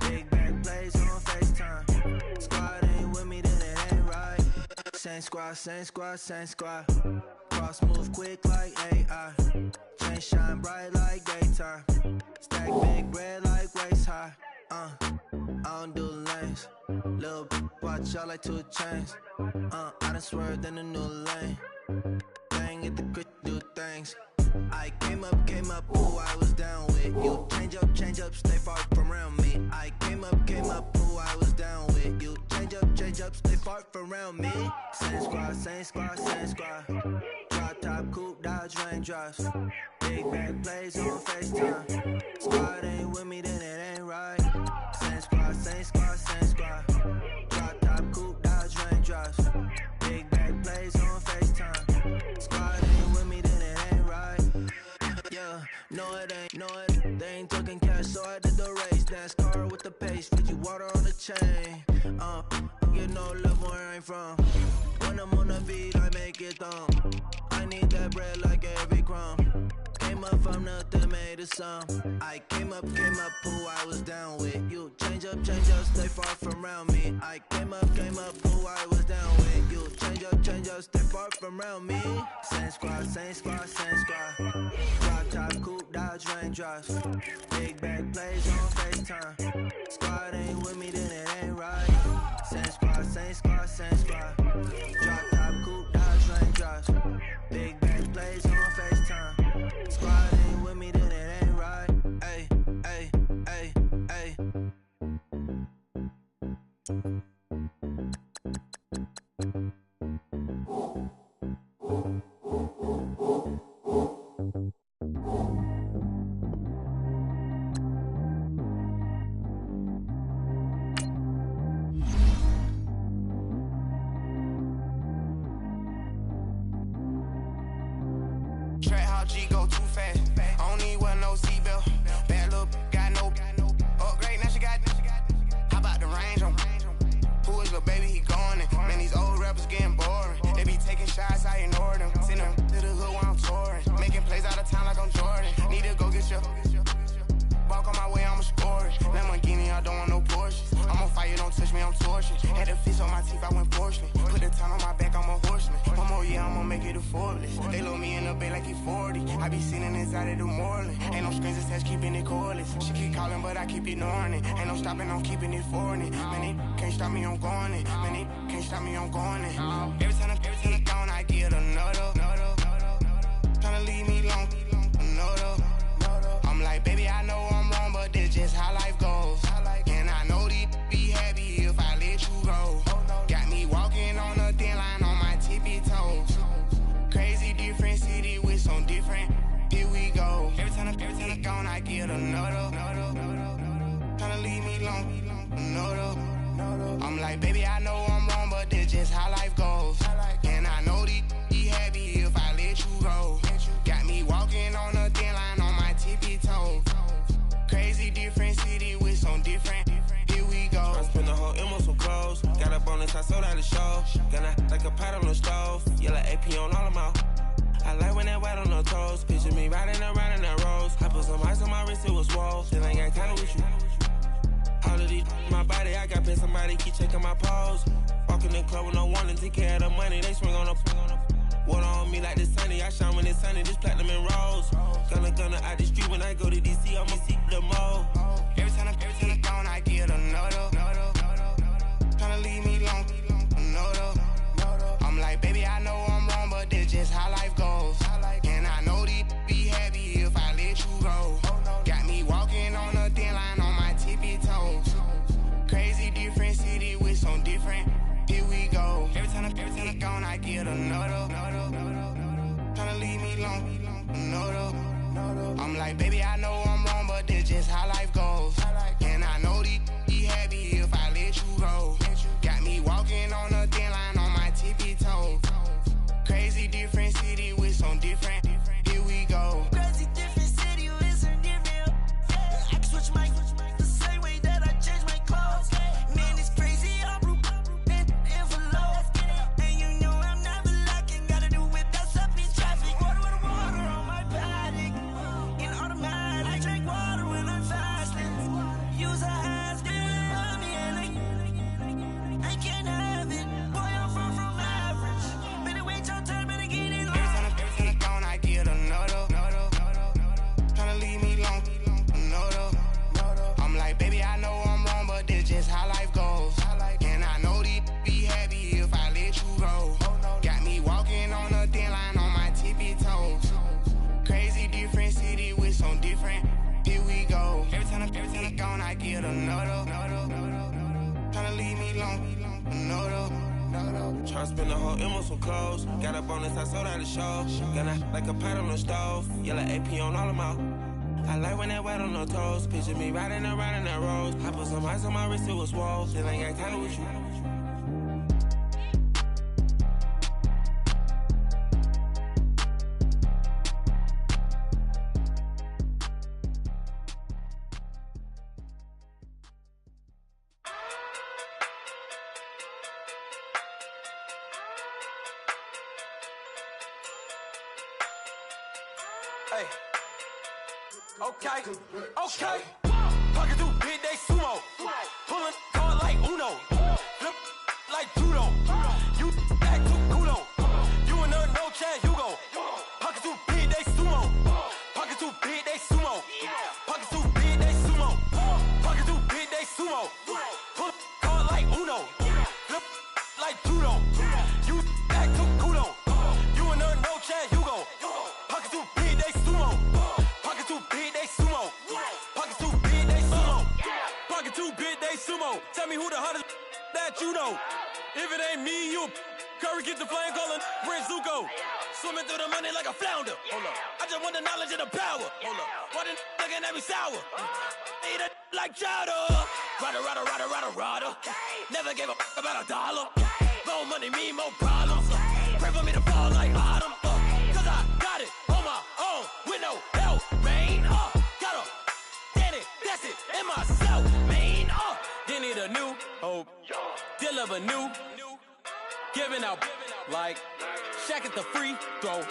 Big back plays on FaceTime. Squad ain't with me, then it ain't right. Same squad, same squad, same squad. Cross move quick like AI. Chain shine bright like daytime. Stack big bread like waist high. I don't do lanes. Little watch out like 2 chains. I done swerved in a new lane. Bang at the crit, do things. I came up, who I was down with. You change up, stay far from around me. I came up, who I was down with. You change up, stay far from around me. Same squad, same squad, same squad. Drop top, coupe, Dodge raindrops. Big back plays on FaceTime. Squad ain't with me, then it ain't right. Same squad, same squad, same squad. Drop top, coupe, Dodge raindrops. Big back plays on FaceTime. Squad ain't with me, then it ain't right. Yeah, no it ain't, they ain't talking cash, so I did the race. NASCAR with the pace, Fiji water on the chain. You know love where I'm from. When I'm on the beat, I make it thumb. I need that bread like every crumb. Came up from nothing, made a sum. I came up, who I was down with. You change up, stay far from around me. I came up, who I was down with. You change up, stay far from around me. Same squad, same squad, same squad. Drop top, coupe, Dodge raindrops. Big back plays on FaceTime. Squad ain't with me, then it ain't right. Same squad, same squad, same squad. Drop top, Kiss on my teeth, I went porcelain. Put the time on my back, I'm a horseman. One more year, I'ma make it a Forbes. They load me in the bay like he 40. I be sitting inside of the Moreland. Ain't no strings attached, keeping it cordless. She keep calling, but I keep ignoring it. Ain't no stopping, I'm keeping it for it. Man, it can't stop me, I'm going it. Man, it can't stop me, I'm going it. Every time I'm gone, I get another. Tryna leave me long, another. I'm like, baby, I know I'm wrong, but this just how life goes. And I know these be happy if I let you go. Got me walking on a thin line on my tippy toes. Crazy different city with some different. Here we go. Every time I'm gone, I get another. Tryna leave me long, another. I'm like, baby, I know I'm wrong, but this just how life goes. And I know these be happy if I let you go. Got me walking on a thin line on my tippy toes. Crazy different city with some different. Here we go. I spent the whole M on some clothes. Got a bonus, I sold out the show. Gonna like a pot on the stove. Yellow AP on all of my. I like when that wet on the toes. Picture me riding around in that rose. I put some ice on my wrist, it was swole. Still ain't got time with you. All of these my body, I got paid somebody keep checking my pose. Walking in the club with no warning, take care of the money. They swing on the water on me like the sunny. I shine when it's sunny, this platinum and rose. Gonna out the street when I go to DC, I'ma see the mo. Every time I'm gone, I get another. Tryna leave me long, another. I'm like, baby, I know I'm wrong, but this just how life goes. And I know these be happy if I let you go. Got me walking on a thin line on my tippy toes. Crazy different city with some different. Here we go. Every time I'm gone, I get another. Tryna leave me long, another. I'm like, baby, I know I'm wrong, but this just how life goes. And I know these be happy if I let you go. Got me walking on a thin line on my tippy toes. Crazy different city with some different. Here we go. Crazy different city with some different. I can switch my the same way that I change my clothes. Man, it's crazy. I'm broke and envelope. And you know I'm never lacking. Gotta do it, that's up in traffic. Water on my paddock. In automatic. I drink water when I'm fasting. Use a hands, give me and I can't have it. Boy, I'm far from average. Better wait your turn, better get it on. Every time I'm gone, I get another. Tryna leave me long, another. I'm like, baby, I know I'm wrong, but this just how life goes. And I know these be happy if I let you go. Got me walking on a thin line on my tippy toes. Crazy different city with some different. Here we go. Every time I'm gone, I get another. Tryna leave me long, another. Tryna spend the whole M on some clothes. Got a bonus, I sold out the show. Gonna like a pot on the stove. Yellow AP on all of my. I like when that wet on the toes. Picture me riding around in that rose. I put some ice on my wrist, it was swole. Still ain't got time with you. Hey. Okay. Pocket through big, they sumo. Pulling card like Uno. Flip like judo. You act too kudo. You and her, no chance, you go. Pocket too big, they sumo. Pocket too big, they sumo. Pocket too big, they sumo. Pocket too big, they sumo. Pull card like Uno. Flip like judo. You act too kudo. You and her, no chance, you go. Pocket too big, they sumo. Pocket too big, they sumo. Pocket too big, they sumo. Pocket too big, they sumo. Tell me who the hottest that you know. If it ain't me, you Curry get the flame calling Brent Zuko. Swimming through the money like a flounder. Hold up. I just want the knowledge and the power. Hold up. Why the looking at me sour? Eat it like chowder. Rada. Never gave a about a dollar. More money, me, more problems. Pray for me to fall like autumn. Cause I got it on my own with no help, man. Gotta stand it, that's it, in myself, man. They need a new hope. Deliver new. Giving out like Shaq at the free throw.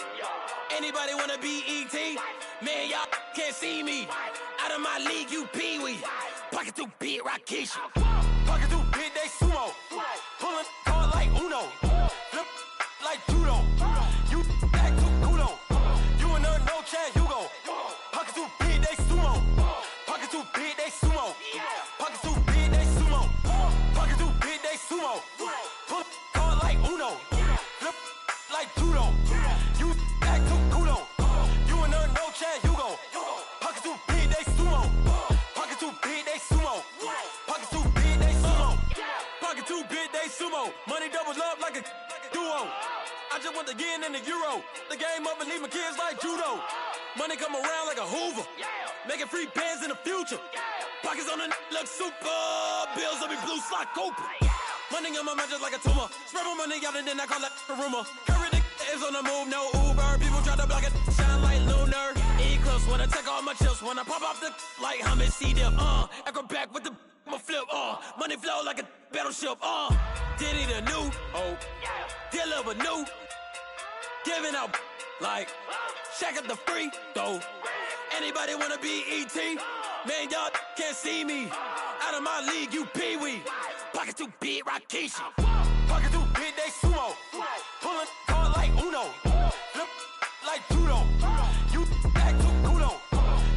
Anybody wanna be E.T.? Man, y'all can't see me. Out of my league, you pee-wee. Pocket too big, Rakishi. Pocket too big, they sumo. Pulling Uno. Money doubles up like a duo. I just want the yen and the euro. The game up and leave my kids like judo. Money come around like a Hoover. Making free bands in the future. Pockets on the look super. Bills on me blue slot Cooper. Money on my mind just like a tumor. Spread my money out and then I call that a rumor. Curry the is on the move, no Uber. People try to block it, shine like lunar. Eclipse when I take all my chips. When I pop off the like Hummus C-dip. Echo back with the I'ma flip. Money flow like a battleship. Diddy the new. Deliver new. Giving out like Shaq at the free throw. Anybody wanna be E.T.? Man, y'all can't see me. Out of my league, you pee-wee. Pocket too big, Rakishi. Pocket too big, they sumo. Pulling card like Uno. Flip like judo. You act too kudo.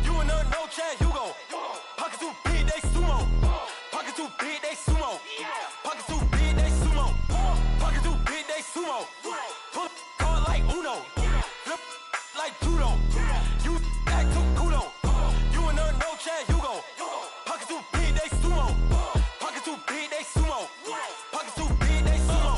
You and no Chad Hugo. Pocket too big, they sumo. Pocket too big, they sumo. Pocket too big, they sumo. Pocket too big, they sumo. Pull card like Uno. Flip like judo. You act too kudo. You and no Chad Hugo. Pocket too big, they sumo. Pocket too big, they sumo. Pocket too big, they sumo.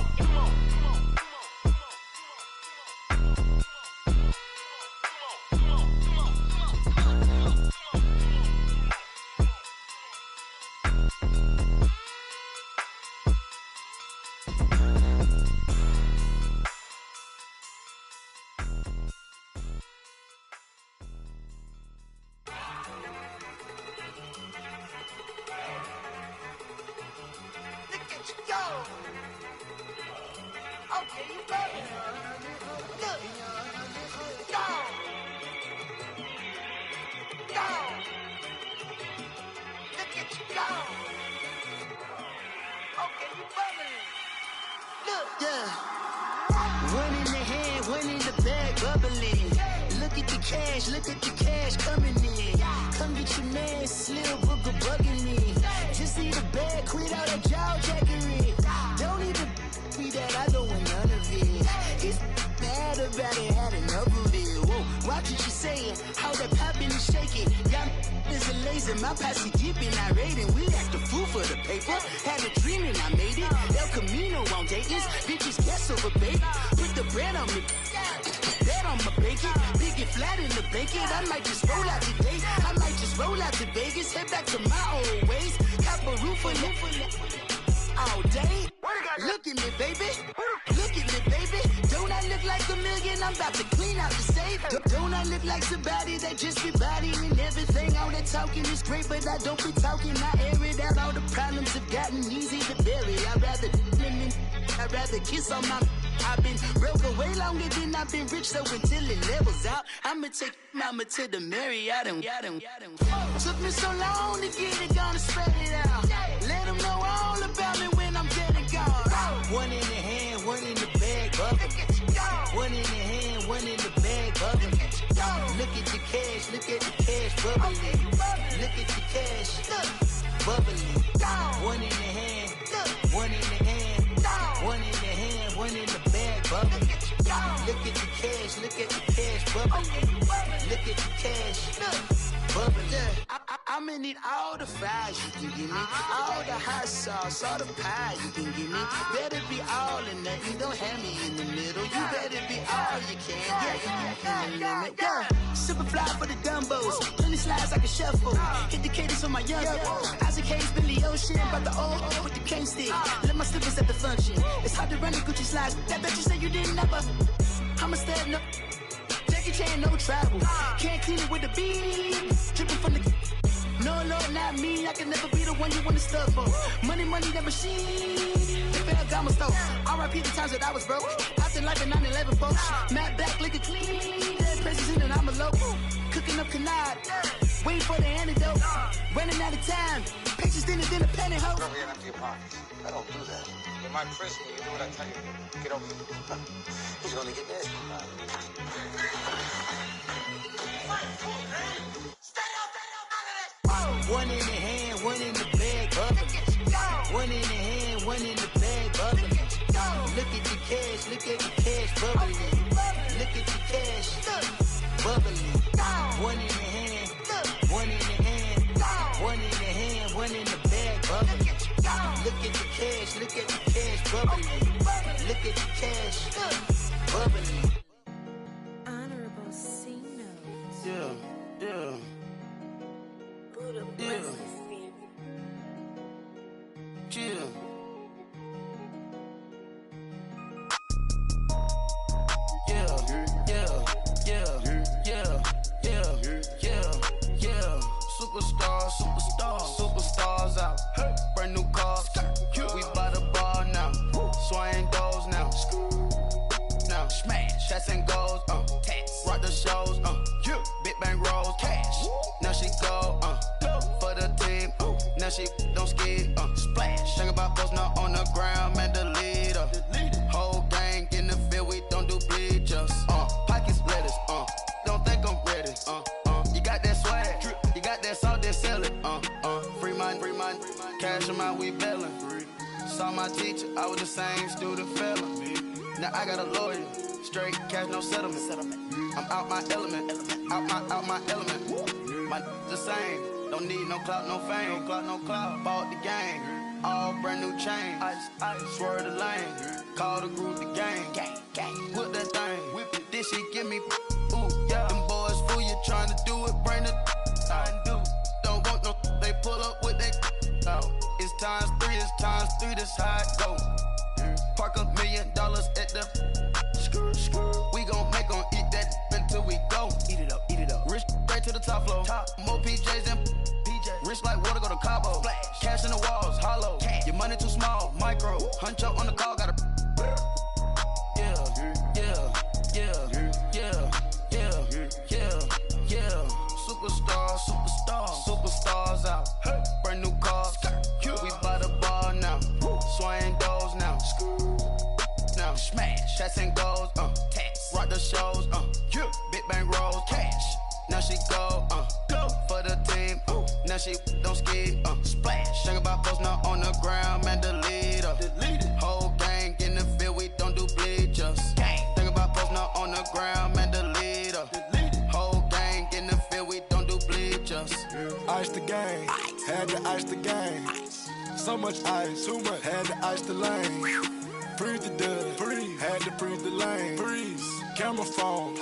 Look at the cash coming in. Come get your man, Slim Booker bugging me. Just need a bag, quit all that jaw jackery. Don't even be that, I don't want none of it. It's bad about it, had enough of it. Whoa, watch what you saying, how that poppin' and shaking. Got is a laser, my posse deep and I raiding. We act a fool for the paper. Had a dream and I made it. El Camino on Dayton's, bitches guess over baby. Put the bread on me. Bet on my bacon, big and flat in the bacon. I might just roll out today. I might just roll out to Vegas, head back to my old ways. Cop a roof for all day. Look at me, baby. Look at me, baby. Don't I look like a million? I'm about to clean out the safe. Don't I look like somebody that just be bodying everything? All that talking is great, but I don't be talking. I air it out. All the problems have gotten easy to bury. I'd rather kiss on my. I've been broke way longer than I've been rich, so until it levels out, I'ma take mama to the Marriott and took me so long to get it, gonna spread it out. Let them know all about me when I'm dead and gone. One in the hand, one in the bag, bubble. One in the hand, one in the bag, bubble. Look at the cash, look at the cash bubbling. Look at the cash, bubbling. One in the hand, one in the hand, one in the hand, one in the bag, bubbling. Look at the cash, look at the cash bubbling. Look at the cash, bubbling. I'ma need all the fries you can give me, all the hot sauce, all the pie you can give me. Better be all or nothing, don't have me in the middle. You better be all you can, yeah. Super fly for the Dumbos, plenty slides like a shuffle. Hit the cadence on my young Isaac Hayes, Billy Ocean, but the old with the cane stick. Let my slippers at the function. It's hard to run the Gucci slides. That bet you say you didn't never. I'm a stab, no. Jackie Chan, no travel. Can't clean it with the beat. Dripping from the. No, Lord, not me. I can never be the one you want to stuff for. Money, that machine. The bell got my stove. R.I.P. the times that I was broke. After like a 9/11 folks. Matte black, liquor clean. Dead president and I'm a local. Cooking up canard. Waiting for the antidote. Running out of time. Patience thinner than a penny hoe. Over here and empty your pockets. I don't do that. In my prison, you do what I tell you to. Get over here. He's gonna get nasty. One in the hand, one in the bag, bubbling. One in the hand, one in the bag, bubbling. Look at the cash, look at the cash bubbling. Look at the cash, bubbling. One in the hand, one in the hand, one in the hand, one in the bag, bubbling. Look at the cash, look at the cash bubbly. Look at the cash, bubbly. Honorable C notes. Yeah, yeah. Buddha Yeah. blesses me. Chill. Yeah, yeah, yeah, yeah, yeah, yeah, yeah. Superstars, superstars out. Brand new cars, we by the bar now. Swing doors now. Now smash, shots and goals, tax. Rock the shows, big bang rolls, cash. Now she go, for the team, now she don't skid, splash. Think about post now on the ground, man, the leader. Whole gang in the field, we don't do bleachers. Pockets lettuce, don't think I'm ready. You got that swag, you got that salt, then sell it. Free mind, cash amount, we bailing. Saw my teacher, I was the same student fella. Now I got a lawyer, straight cash, no settlement. I'm out my element, out my element. My the same, don't need no clout, no fame. No clout, bought the game, all brand new chain. Ice, swerve the lane, call the group the gang. Whip that thing, whip it, this shit give me, ooh, yeah. Them boys fool you trying to do it, bring the don't want no, they pull up with that out. It's times three, this how it go. Park $1 million at the we gon' make 'em eat that until we go. Eat it up. Rich straight to the top floor. More PJs than PJs. Rich like water, go to Cabo. Splash. Cash in the walls, hollow. Cash. Your money too small, micro. Hunch up on the call, gotta. Yeah. Superstars out. Brand new cars. We by the bar now. Swing doors now. Now smash, shots and goals, tax. Rock the shows, big bang rolls, cash. Now she go for the team, now she don't skid, splash. Think about post now on the ground, man, the leader. Whole gang in the field, we don't do bleachers. Think about post now on the ground, man, the leader. Whole gang in the field, we don't do bleachers. Ice the game, had to ice the game. So much ice, too much, had to ice the lane. Freeze the dust, freeze, had to freeze the lane. Freeze, camera phone.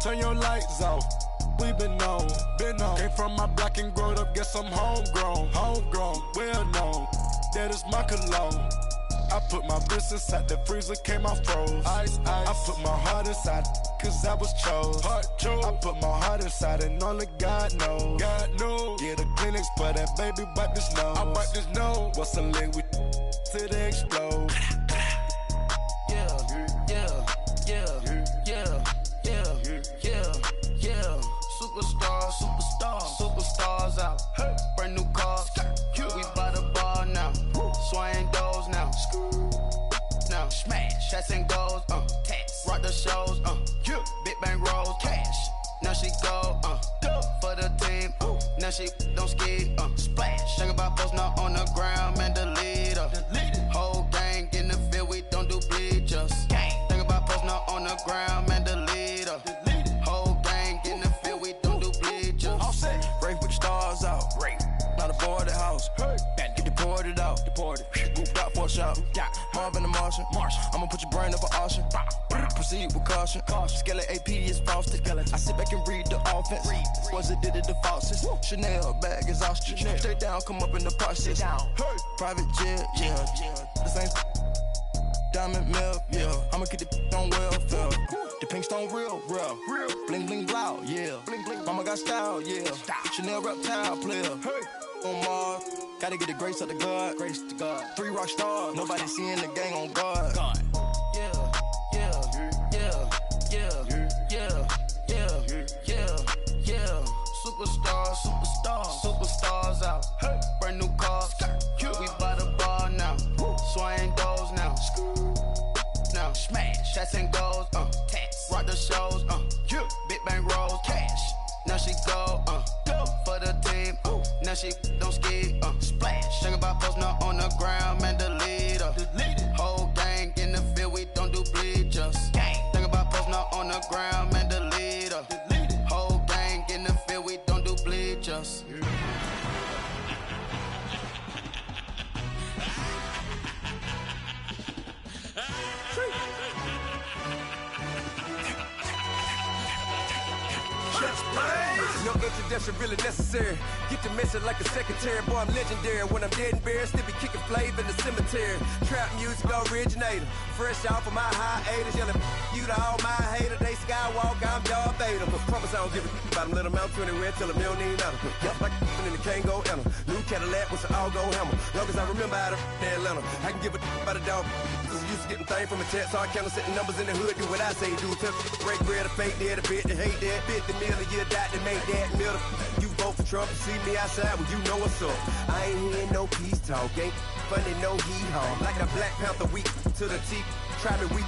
Turn your lights off. We been on. Came from my block and growed up, guess I'm homegrown, well known. That is my cologne. I put my wrist inside the freezer, came out froze. Ice. I put my heart inside, cause I was chose. I put my heart inside and only God knows. Yeah, the clinics, but that baby wipe this nose. I wipe this nose. What's the link with till they explode? Superstars out. Brand new cars. We by the bar now. Swing doors now. Now smash, shots and goals, tax. Rock the shows, big bang rolls, cash. Now she go, for the team, now she don't skid, splash. Think about post now on the ground, man, the leader. Whole gang in the field, we don't do bleachers. Think about post now on the ground, man, the leader. Whole gang in the field, we don't do bleachers. All set, break with the stars out. Not a boarded house. Get deported out. Group out for a shot. Marvin the Martian. I'ma put your brain up for auction. Proceed with caution. Skeleton AP is frosted. I sit back and read the offense. Was it did it the faucets? Chanel bag is ostrich. Stay down, come up in the process. Private jet, yeah. The same diamond milk, yeah. I'ma keep the on welfare. The pink stone real. Bling bling blow, yeah. Mama got style, yeah. Chanel reptile player. On Mars, gotta get the grace of the God. 3 rock stars, nobody seeing the gang on guard. Yeah. Superstars out. Brand new cars. We by the bar now. Swing doors now. Now smash, shots and goals, tax. Rock the shows, big bang rolls, cash. Now she go, for the team, now she don't skid, splash. Think about post now on the ground, man, the leader. Whole gang in the field, we don't do bleachers. Think about post now on the ground, man, the leader. Whole gang in the field, we don't do bleachers. No introduction really necessary. Get the message like a secretary. Boy, I'm legendary. When I'm dead and buried, still be kicking flavor in the cemetery. Trap music originator. Fresh off of my hiatus. Yelling you to all my haters. They skywalk, I'm Darth Vader. Promise I don't give a about them. Let them out 20 red till them don't need nothing. Yup, like in the Kango Anna. New Cadillac with an all-go hammer. Long as I remember how to Atlanta. I can give a about a dog. Cause I'm used to getting things from a text. So I count setting numbers in the hood. Do what I say, do. Break bread, a fake dead, a bit to hate that. 50 million, you die to make that middle. You vote for Trump, you see me outside, well, you know what's up. I ain't hearing no peace talk, ain't funny, no hee-haw. Like a Black Panther weak to the teeth, try me weak.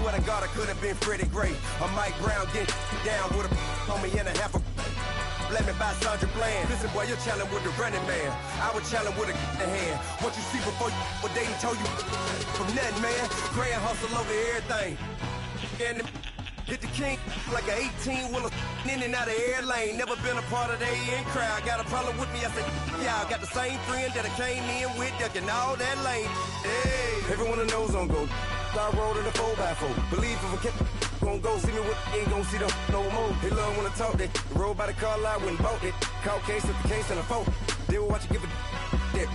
Swear to God, I could have been Freddie Gray or Mike Brown, get down with a on me and a half a. Let me buy Sandra Bland. Listen, boy, you're challenging with the running man. I was challenging with a in hand. What you see before you, what they told you from nothing, man. Grand hustle over everything. And hit the king like an 18-wheeler in and out of air lane. Never been a part of the in crowd. Got a problem with me, I said, yeah, I got the same friend that I came in with, ducking all that lane. Hey, everyone knows on go. I rolled in a 4x4. Believe if a kid gon' go see me with ain't gon' see them no more. They love when I talk, they roll by the car lot, went bought it. Caught case at the case and a phone. They will watch you give a yeah.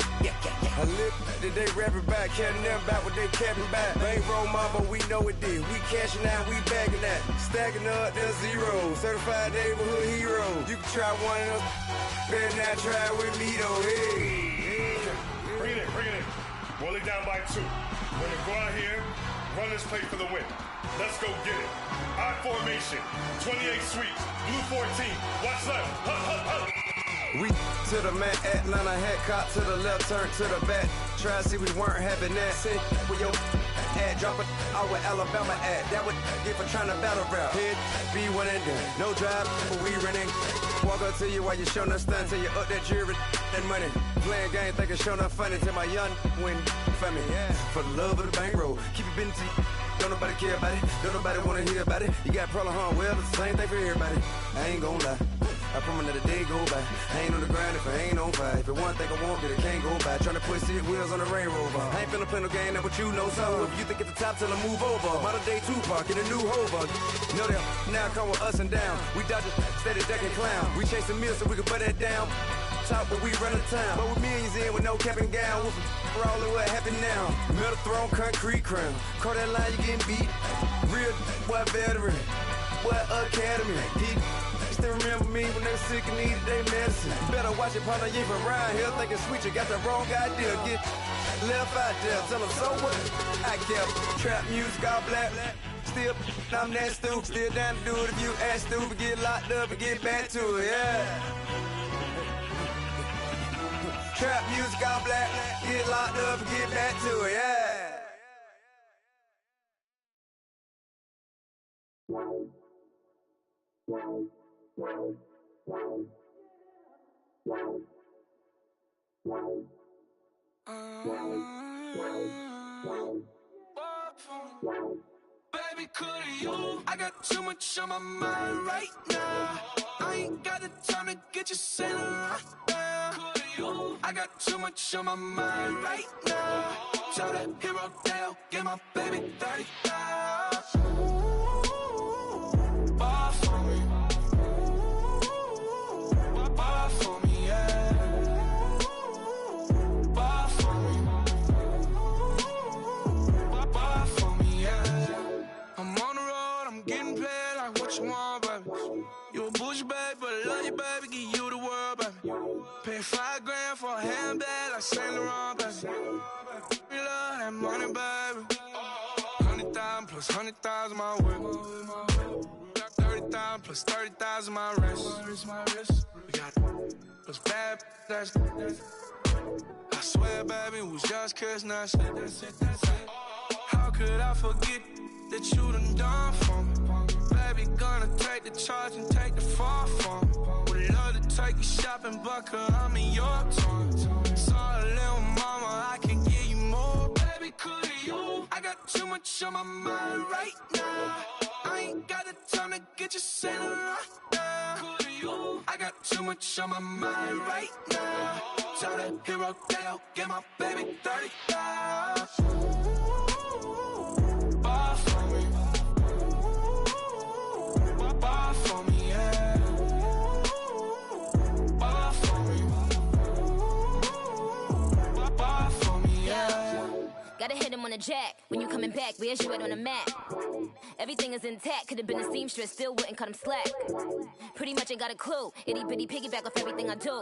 I live that they rapping back, carrying them back what they capping back. They ain't roll mama, we know it did. We cashing out, we bagging that. Stacking up, there's zero. Certified neighborhood hero. You can try one of them, better not try with me though. Hey. Bring it in. Roll it down by 2. We're gonna go out here, run this play for the win. Let's go get it. I formation, 28 sweeps, blue 14. Watch left. Hup. We to the man, Atlanta hat caught to the left, turn to the back. Try to see we weren't having that. Sit with your ad, drop it out with Alabama ad. That would get for trying to battle rap. Head, be one and done. No drive, but we running. Walk up to you while you showing us stunts till you up that jewelry and money. Playing game, thinking showing up funny till my young win for me. Yeah. For the love of the bankroll, keep it busy. Don't nobody care about it. Don't nobody wanna hear about it. You got problem, huh? Well, it's the same thing for everybody. I ain't gon' lie. I promise that a day go by. I ain't on the grind if I ain't on fire. If it one thing I want, then it can't go by. Tryna put 6 wheels on the Range Rover. I ain't finna play no game, that what you know. So if you think at the top till I move over. Modern day Tupac in a new Hova. You know that now come with us and down. We dodge it, steady ducking clown. We chasing meals so we can put that down. Top, but we run the town. But with millions in with no cap and gown. We're all in what happened now. Metal throne, concrete crown. Call that line, you getting beat. Real, what veteran. What academy. Still remember me when they were sick and needed their medicine. Better watch it, partner, you from around here thinking sweet, you got the wrong idea. Get left out there, tell them so what? I kept trap music, all black. Still, I'm that stupid, still down to do it if you act stupid. Get locked up and get back to it, yeah. Trap music, all black. Get locked up and get back to it, yeah. Baby, could you? I got too much on my mind right now. I ain't got the time to get you sitting right now. Could you? I got too much on my mind right now. Shout that hero down, get my baby 30,000. Bar for me. Bar for me, yeah. Bar for me. Bar for me, yeah. I'm on the road, I'm getting paid like what you want, baby. You a bougie, baby, but I love you, baby. Give you the world, baby. Pay $5 grand for a handbag like Saint Laurent, baby. You love that money, baby. 100,000 plus 100,000 my whip. 30,000 plus 30,000 my wrist. We got those bad, that's I swear, baby, it was just kissing us. How could I forget that you done for me? Baby, gonna take the charge and take the fall from me. Would love to take you shopping, but I'm in your time. Sorry, little mama, I can give you more. Baby, could you? I got too much on my mind right now. I ain't got the time to get you sitting right now. Could you? I got too much on my mind right now. Tell that hero down, get my baby 30,000. Bar for me. Bar for me, yeah. Jack. When you coming back, where's you at on the map? Everything is intact, could've been a seamstress, still wouldn't cut him slack. Pretty much ain't got a clue, itty bitty piggyback off everything I do.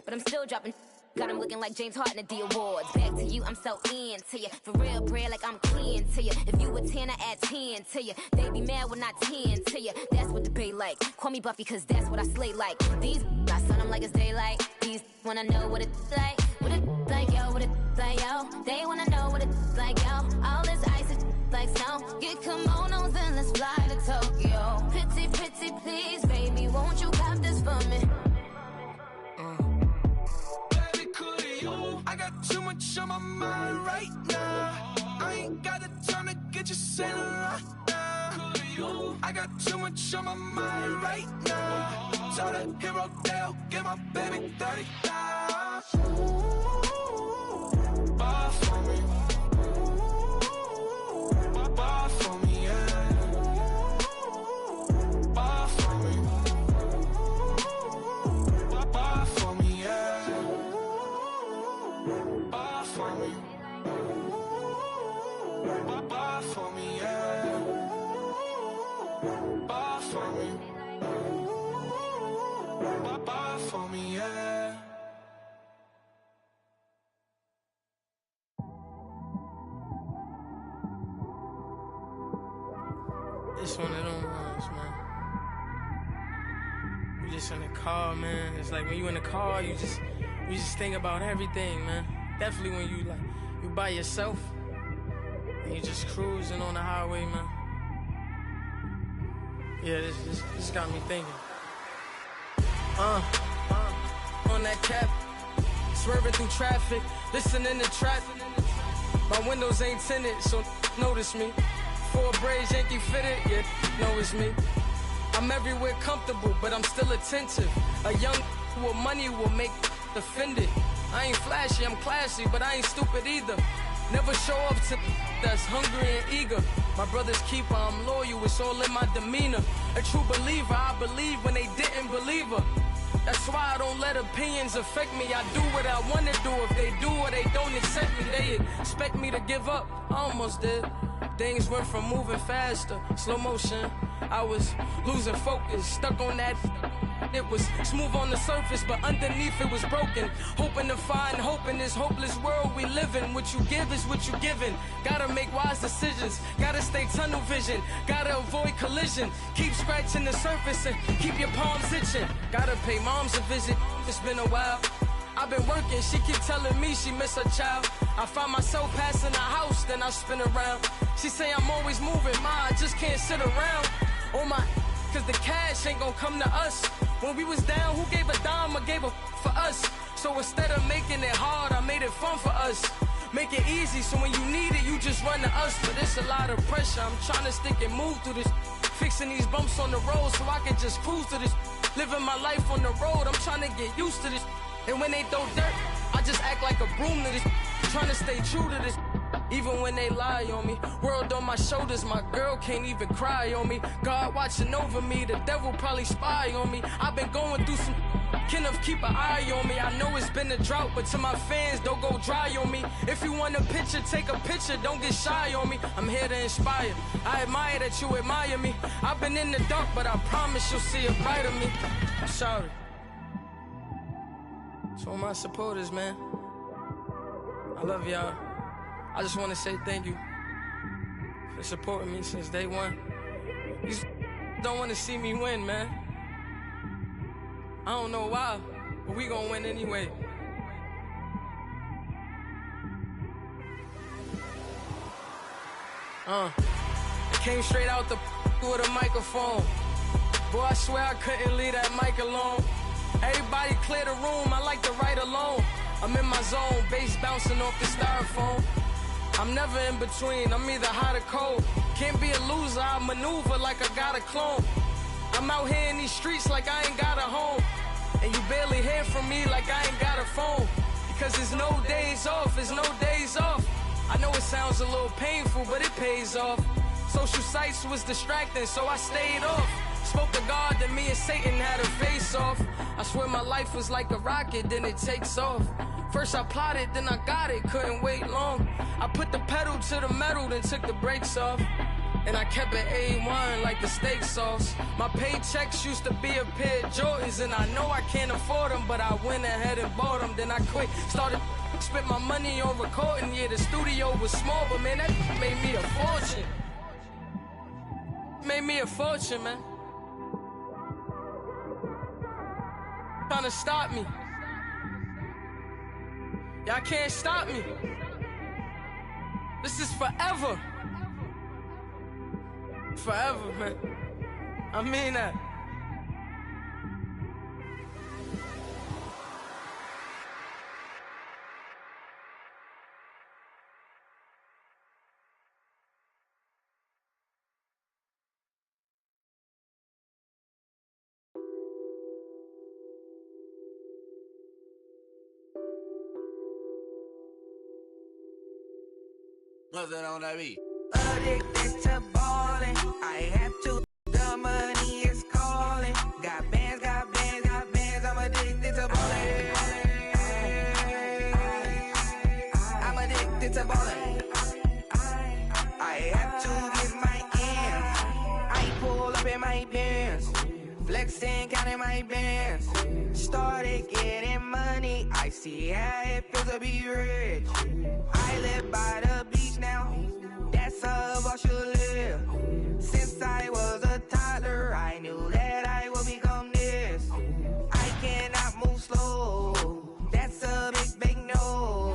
But I'm still dropping, got him looking like James Harden at the awards. Back to you, I'm so into you. For real, bread, like I'm keen to you. If you a 10, I add 10 to you. They be mad when I 10 to you. That's what the bay like. Call me Buffy, cause that's what I slay like. These, I sun them like it's daylight. These wanna know what it's like. What it like, yo, what it like, yo. They wanna know what it's like, yo. All this ice is like snow. Get kimonos and let's fly to Tokyo. Pretty, pretty, please, baby, won't you cop this for me? I got too much on my mind right now. I ain't got the time to get you sailing right now. I got too much on my mind right now. So the hero Dale, give my baby 30,000. Buy for me. Buy for me, yeah. Buy for me. Buy for me, yeah. Buy for me. Buy for me, yeah. Buy for me. Buy for me, yeah. It's one of them ones, man. You just in the car, man. It's like when you in the car, you just think about everything, man. Definitely when you by yourself and you just cruising on the highway, man. Yeah, this got me thinking. On that cap, swerving through traffic, listening to trap. My windows ain't tinted, so notice me. Four braids, Yankee fitted, yeah, know it's me. I'm everywhere comfortable, but I'm still attentive. A young with money will make offended. I ain't flashy, I'm classy, but I ain't stupid either. Never show up to that's hungry and eager. My brother's keeper, I'm loyal, it's all in my demeanor. A true believer, I believe when they didn't believe her. That's why I don't let opinions affect me. I do what I wanna do. If they do or they don't accept me, they expect me to give up. I almost did. Things went from moving faster, slow motion. I was losing focus, stuck on that. It was smooth on the surface, but underneath it was broken. Hoping to find hope in this hopeless world we live in. What you give is what you given. Gotta make wise decisions. Gotta stay tunnel vision. Gotta avoid collision. Keep scratching the surface and keep your palms itching. Gotta pay moms a visit. It's been a while. I've been working, she keep telling me she miss her child. I find myself passing the house, then I spin around. She say I'm always moving, ma, I just can't sit around. Oh my, cause the cash ain't gonna come to us. When we was down, who gave a dime or gave a for us? So instead of making it hard, I made it fun for us. Make it easy, so when you need it, you just run to us. But it's a lot of pressure, I'm trying to stick and move through this. Fixing these bumps on the road so I can just cruise to this. Living my life on the road, I'm trying to get used to this. And when they throw dirt, I just act like a broom to this. Trying to stay true to this. Even when they lie on me. World on my shoulders, my girl can't even cry on me. God watching over me, the devil probably spy on me. I've been going through some Kenneth, keep an eye on me. I know it's been a drought, but to my fans, don't go dry on me. If you want a picture, take a picture, don't get shy on me. I'm here to inspire. I admire that you admire me. I've been in the dark, but I promise you'll see a brighter me. I'm sorry. To all my supporters, man, I love y'all. I just want to say thank you for supporting me since day one. You don't want to see me win, man. I don't know why, but we gonna win anyway. I came straight out the with a microphone. Boy, I swear I couldn't leave that mic alone. Everybody clear the room, I like to write alone. I'm in my zone, bass bouncing off the styrofoam. I'm never in between, I'm either hot or cold. Can't be a loser, I maneuver like I got a clone. I'm out here in these streets like I ain't got a home. And you barely hear from me like I ain't got a phone. Because there's no days off, there's no days off. I know it sounds a little painful, but it pays off. Social sites was distracting, so I stayed off. Spoke to God that me and Satan had a face off. I swear my life was like a rocket, then it takes off. First I plotted, then I got it, couldn't wait long. I put the pedal to the metal, then took the brakes off. And I kept it A1 like the steak sauce. My paychecks used to be a pair of Jordans, and I know I can't afford them, but I went ahead and bought them. Then I quit, spent my money on recording. Yeah, the studio was small, but man, that made me a fortune. Made me a fortune, man. Trying to stop me. Y'all can't stop me. This is forever. Forever, man. I mean that. What's that on that beat? Addicted to ballin', I have to. The money is calling. Got bands, got bands, got bands. I'm addicted to ballin'. I'm addicted to ballin'. I have to get my ends. I pull up in my pants, flexing, counting my bands. Started getting money. I see how it feels to be rich. I live by the beach now. That's how I should live. Since I was a toddler, I knew that I would become this. I cannot move slow. That's a big no.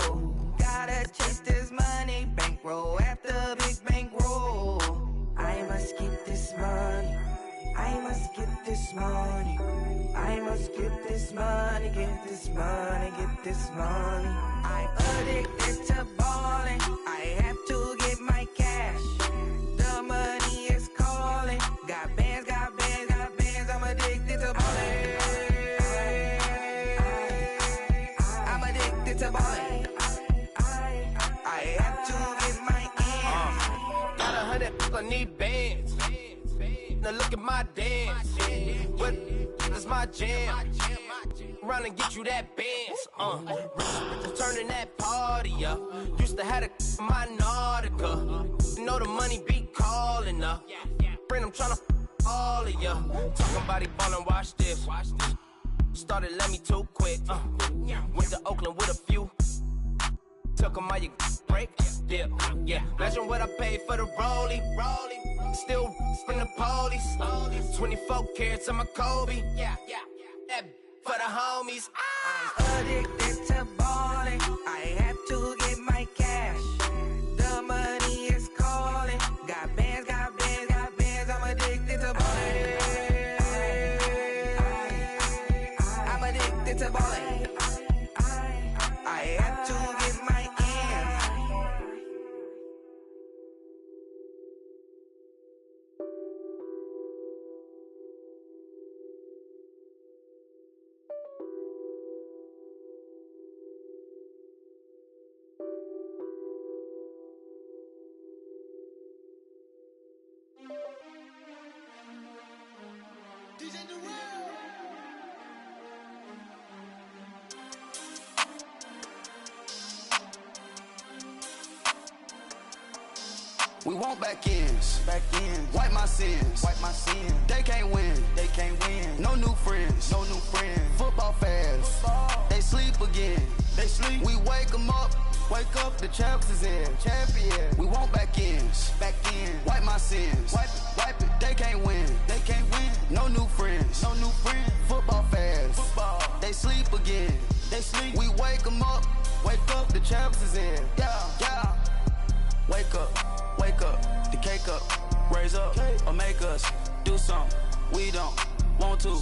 Gotta chase this money, bankroll after big bankroll. I must get this money. I must get this money. I must get this money, get this money, get this money. I'm addicted to ballin'. I have to get my cash. The money is calling. Got bands, got bands, got bands. I'm addicted to ballin'. I'm addicted to ballin'. I have to get my ends. Got 100, I need bands. Now look at my dance. What is my jam? Run and get you that bands. Turning that party up. Used to have my Nautica. You know the money be calling up. Friend, I'm tryna all of ya. Talking about it ballin', watch this. Started let me too quick. Went to Oakland with a few. Took 'em all you break. Yeah. Imagine what I paid for the rollie. Still from the police. 24 carats on my Kobe. Yeah. That for the homies. I'm addicted to ballin'. I have to get my cash. The money is calling. Got bands, got bands, got bands. I'm addicted to ballin'. I'm addicted to ballin'. I have to get my ends. We want back ends. Wipe my sins. They can't win. No new friends. Football fans. They sleep again. We wake them up. The champs is in. Champion. We want back ends. Wipe my sins. Wipe it. They can't win. No new friends. Football fans. They sleep again. We wake them up. The champs is in. Yeah. Wake up, the cake up, raise up, or make us do something we don't want to.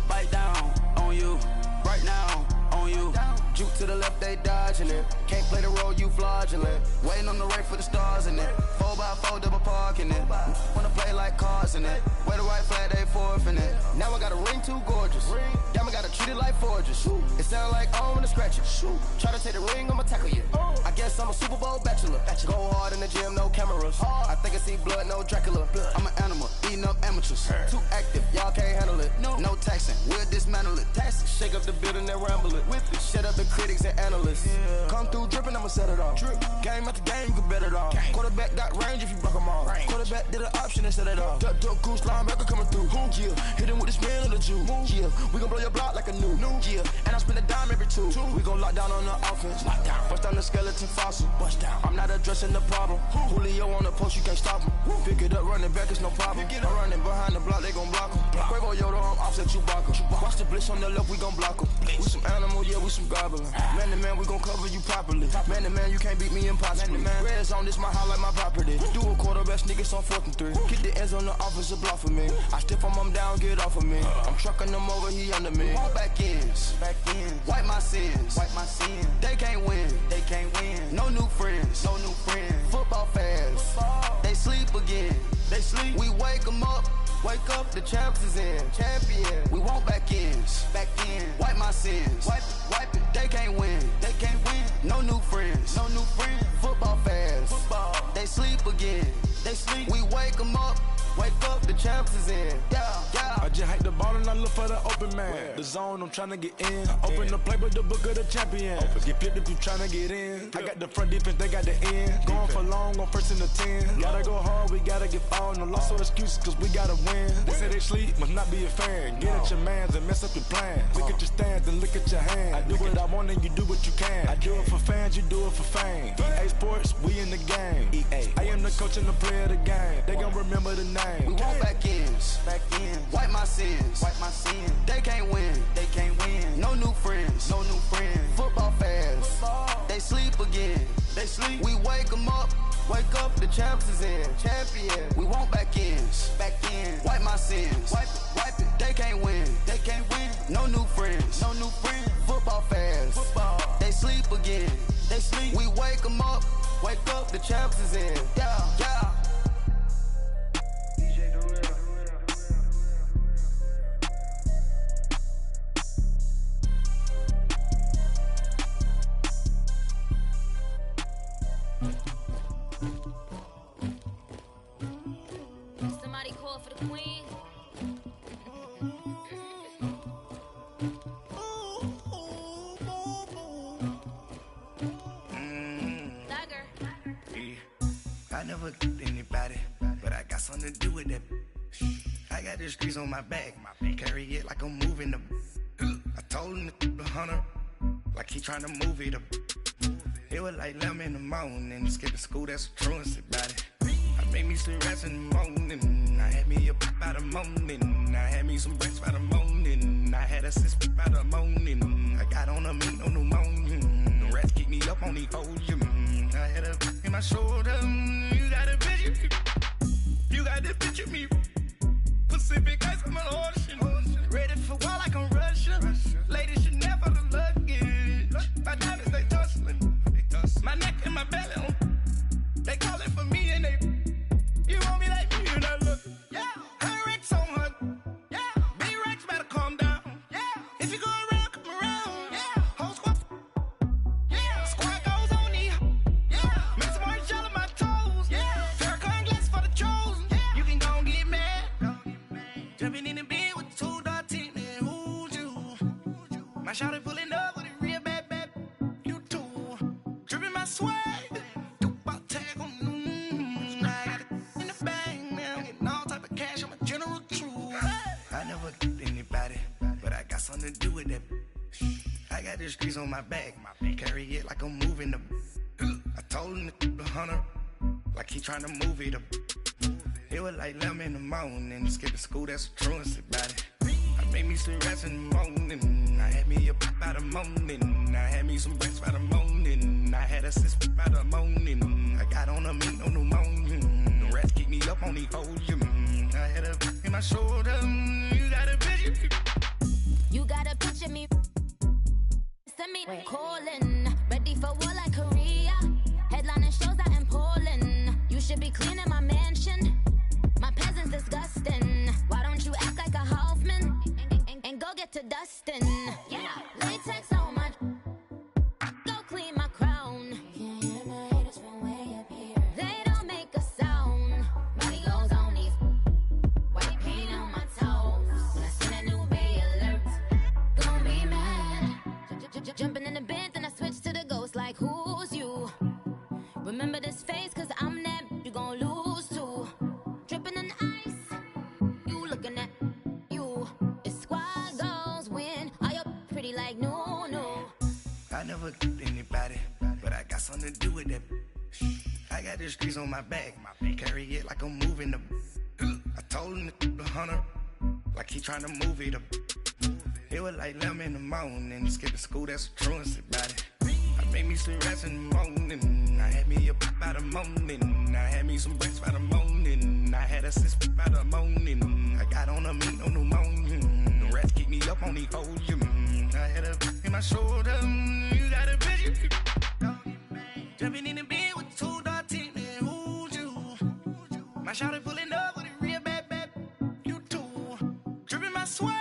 Bite down on you, right now on you. Juke to the left, they dodging it. Can't play the role, you fraudulent. Waiting on the race for the stars in it. 4x4 double parking it. Wanna play like cars in it. Wear the right flag, they forfeiting it. Now I got a ring too gorgeous. Damn, I gotta treat it like forges. It sound like I'm gonna scratch it. Try to take the ring, I'ma tackle you. I guess I'm a Super Bowl bachelor. Go hard in the gym, no cameras. I think I see blood, no Dracula. I'm an animal, eating up amateurs. Too active, y'all can't handle it. No taxing, we'll dismantle it. Shake up the building running and rambling. With it, shut up the critics and analysts. Yeah. Come through dripping, I'ma set it off. Drip. Game after game, you can bet it off. Quarterback got range if you block them off. Quarterback did an option and set it off. Duck goose linebacker coming through. Yeah. Hit him with the spin of the Jew. Yeah. We gon' blow your block like a new. Yeah. And I spend a dime every two. We gon' lock down on the offense. Bust down the skeleton fossil. Bust down. I'm not addressing the problem. Julio on the post, you can't stop him. Pick it up, running back, it's no problem. I'm running behind the block, they gon' block him. Quavo Yoda, I'm offset Chewbacca. Watch the blitz on the left, we gon' block him. We some animal, yeah, we some goblin. Man to man, we gon' cover you properly. Man to man, you can't beat me impossibly. Red zone, this my highlight, my property. Do a quarterback, niggas on 4th and 3. Kick the ends on the offensive block for me. I step on him down, get off of me. I'm trucking them over, he under me. All back ends, wipe my sins, They can't win, No new friends, Football fans, they sleep again. We wake them up. Wake up, the champs is in. Champion. We want back ends. Wipe my sins. Wipe it. They can't win. No new friends. Football fans. They sleep again. We wake them up. Wake up, the champs is in. Yeah. I just hike the ball and I look for the open man. Where? The zone, I'm trying to get in. Open the play, but the book of the champion. Get flipped if you trying to get in. I got the front defense, they got the end. Going for long on 1st and the 10. Gotta go hard, we gotta get all. No loss or excuses, cause we gotta win. They say they sleep, must not be a fan. Get at your mans and mess up your plans. Look at your stands and look at your hands. I do what I want and you do what you can. I do it for fans, you do it for fame. EA Sports, we in the game. I am the coach and the player of the game. They gon' remember the name. We want back ends. Wipe my sins. They can't win. No new friends. Football fans. They sleep again. We wake them up. Wake up, the champs is in. Champion. We want back ends. Wipe my sins. Wipe it. They can't win. No new friends. Football fans. They sleep again. We wake them up. Wake up, the champs is in. Yeah. Somebody call for the queen. I never killed anybody, but I got something to do with that. I got the streets on my back, carry it like I'm moving them. I told him to the hunter, like he trying to move it up. It was like 11 in the morning, skipping school, that's a truancy about it. I made me some rats in the morning, I had me a pop by the morning, I had me some breaks by the morning, I had a sis by the morning, I got on a meat on the morning, the rats keep me up on the podium, I had a in my shoulder, you got a picture, you got the picture me, Pacific ice on my ocean, ready for war like I'm Russia, ladies should never the luggage, my diamonds they tussling, my neck and my belly on. They call it for me and they. You want me like me and I look. Yeah. Her Rex on her. Yeah. B-Rex better calm down. Yeah. If you go around, come around. Yeah. Whole squad. Yeah. Squad goes on me. Yeah. Make some orange gel on my toes. Yeah. Farrakhan glass for the chosen. Yeah. You can go and get mad. Jumping in the bed with 2 dark teeth and who's you? My shawty pulling up with a real bad. You too. Dripping my swag. Something to do with that. I got the streets on my back, carry it like I'm moving them. I told him to the hunter, like he trying to move it up. It was like 11 in the morning, skipping school, that's a truancy about it. I made me some rats in the morning, I had me a pop by the morning, I had me some breaks by the morning, I had a sis by the morning, I got on a meat on the morning, the rats keep me up on the podium, I had a in my shoulder, you got a picture. You gotta picture me. Send me calling. Ready for war like Korea. Headlining shows out in Poland. You should be cleaning my mansion. My peasants disgusting. Why don't you act like a Hoffman? And go get to dustin'. Yeah, latex on my. Go clean my crown. Can't hear my haters from way up here. They don't make a sound. Body goes on these. White paint on my toes. When I send a new Bay alert. Don't be mad. like no, no. I never anybody, but I got something to do with that. I got the streets on my back, carry it like I'm moving the. I told him the hunter, like he trying to move it up. It was like 11 in the morning, skipping school, that's a truancy about it. I made me some rest in the morning, I had me a pop by the morning, I had me some breaks by the morning, I had a sis by the morning, I got on a meat on the morning, the rats keep me up on the ocean, I had a in my shoulder, you got a bitch, jumping in the bed with 2 dark teeth, and who's you? My shawty pulling up with a real bad, you too, dripping my swag.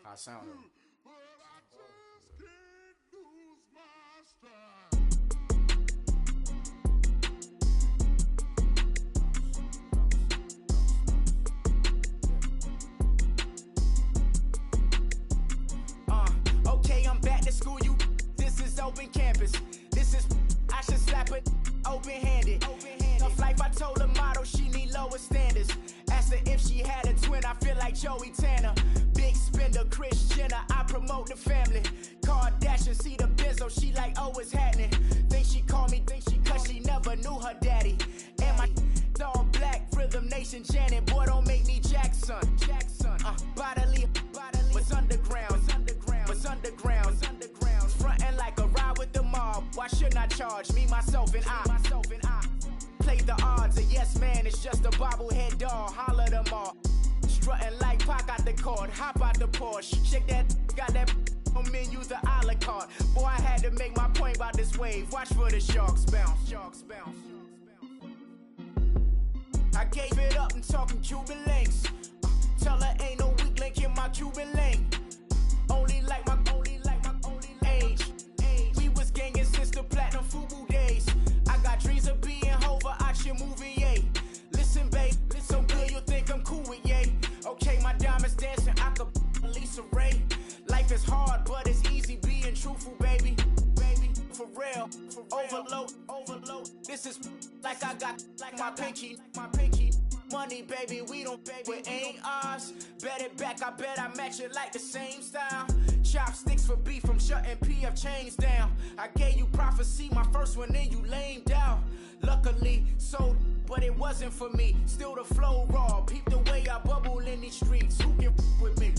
I sound it. Okay, I'm back to school, you. This is open campus. This is, I should slap it open-handed. Tough life, I told her motto, she need lower standards. Asked her if she had a twin, I feel like Joey Tanner. Big spender, Kris Jenner, I promote the family. Kardashian, see the Benzo, she like, oh, it's happening. Think she called me, cause she never knew her daddy. And my all black, Rhythm Nation, Janet, boy, don't make me Jackson. Bodily, what's underground, what's underground, frontin' like a ride with the mob. Why shouldn't I charge me, myself, and I? Play the odds, a yes man, it's just a bobblehead doll, holler them all. Strutting like Pac out the court, hop out the Porsche, shake that, got that on menu, the a la carte. Boy, I had to make my point about this wave, watch for the sharks bounce, I gave it up and talking Cuban links. Tell her ain't no weak link in my Cuban link. Only like my age. We was gangin' since the platinum FUBU days. I got dreams of being Hova, out your movie, yay. Listen, babe, so good you think I'm cool with yay. Okay, my diamonds dancing, I could Lisa Ray. Life is hard, but it's easy being truthful, baby. For real, overload. This is like I got like my pinky. Money, baby, we don't pay, it ain't ours. Bet it back, I bet I match it like the same style. Chopsticks for beef, I'm shutting PF chains down. I gave you prophecy, my first one, then you lamed out. Luckily, sold, but it wasn't for me. Still the flow raw, peep the way I bubble in these streets. Who can with me?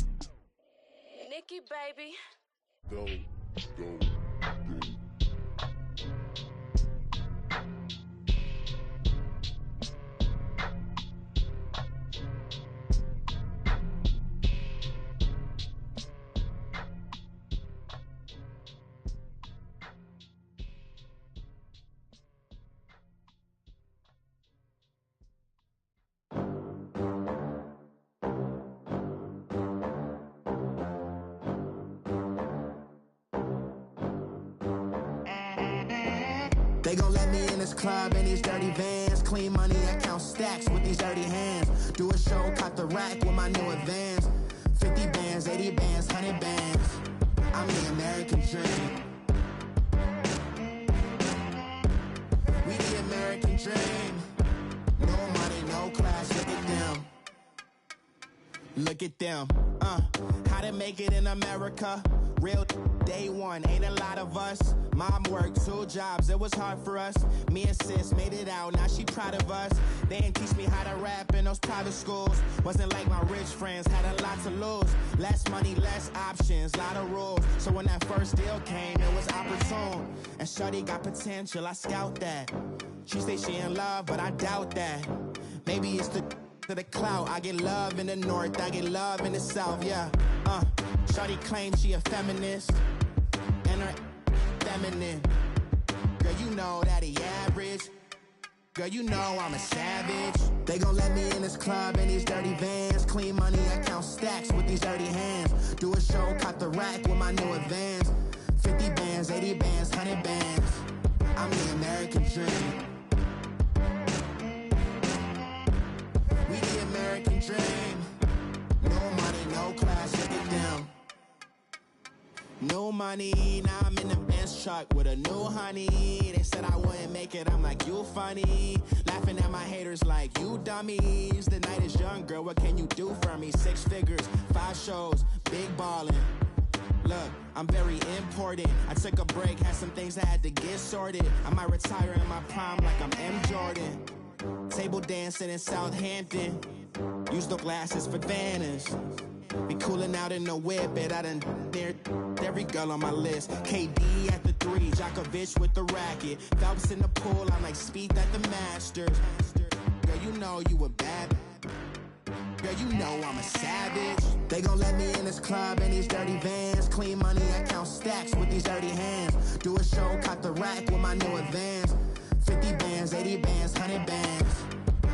Nikki, baby. Go. They gon' let me in this club in these dirty vans. Clean money, I count stacks with these dirty hands. Do a show, caught the rack with my new advance. 50 bands, 80 bands, 100 bands. I'm the American dream. We the American dream. No money, no class, look at them. Look at them, how to make it in America. Real day one, ain't a lot of us. Mom worked 2 jobs, it was hard for us. Me and sis made it out, now she proud of us. They didn't teach me how to rap in those private schools. Wasn't like my rich friends, had a lot to lose. Less money, less options, lot of rules. So when that first deal came, it was opportune. And shorty got potential, I scout that. She say she in love, but I doubt that. Maybe it's to the clout. I get love in the north, I get love in the south, yeah. Shorty claims she a feminist, and her feminine. Girl, you know that he average. Girl, you know I'm a savage. They gon' let me in this club in these dirty vans. Clean money, I count stacks with these dirty hands. Do a show, caught the rack with my new advance. 50 bands, 80 bands, 100 bands. I'm the American dream. We the American dream. No money, no class, look at them. No money, now I'm in the Benz truck with a new honey. They said I wouldn't make it, I'm like, you funny. Laughing at my haters like, you dummies. The night is young, girl, what can you do for me? 6 figures, 5 shows, big ballin'. Look, I'm very important. I took a break, had some things I had to get sorted. I might retire in my prime like I'm M. Jordan. Table dancing in Southampton. Use the glasses for Vannas. Be cooling out in the whip, but I done near every girl on my list. KD at the 3, Djokovic with the racket. Phelps in the pool, I'm like Spieth at the Masters. Girl, you know you a bad. Girl, you know I'm a savage. They gon' let me in this club in these dirty vans. Clean money, I count stacks with these dirty hands. Do a show, caught the rack with my new advance. 50 bands, 80 bands, 100 bands.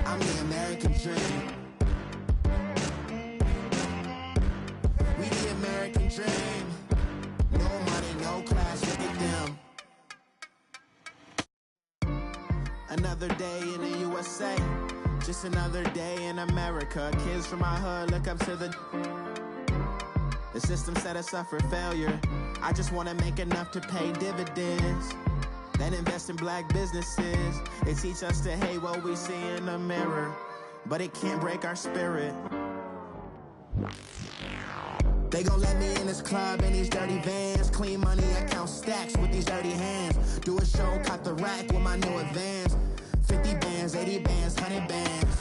I'm the American dream. We the American dream. No money, no class, look at them. Another day in the USA. Just another day in America. Kids from my hood look up to the system set us up for failure. I just wanna make enough to pay dividends. Then invest in black businesses. They teach us to hate what we see in the mirror, but it can't break our spirit. They gon' let me in this club in these dirty vans. Clean money, I count stacks with these dirty hands. Do a show, caught the rack with my new advance. 50 bands, 80 bands, 100 bands.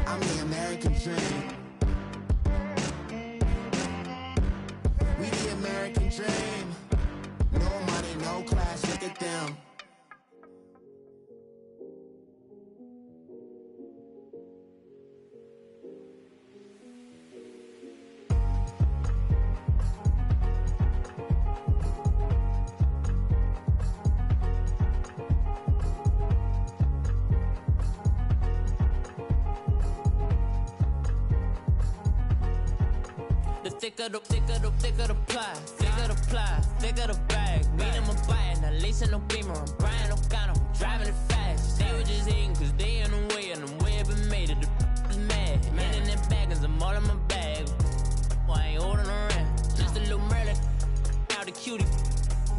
I'm the American dream. We the American dream. No money, no class, look at them. Thicker the pie, thicker the bag. Meet them a bite, now lacing no beamer. I'm Brian O'Connor, I'm driving it fast. They were just hating cause they in the way, and the way I've been made it, the is mad. Man in them baggins, I'm all in my bag. Well, I ain't holding around. Just a little Merlin, out the cutie.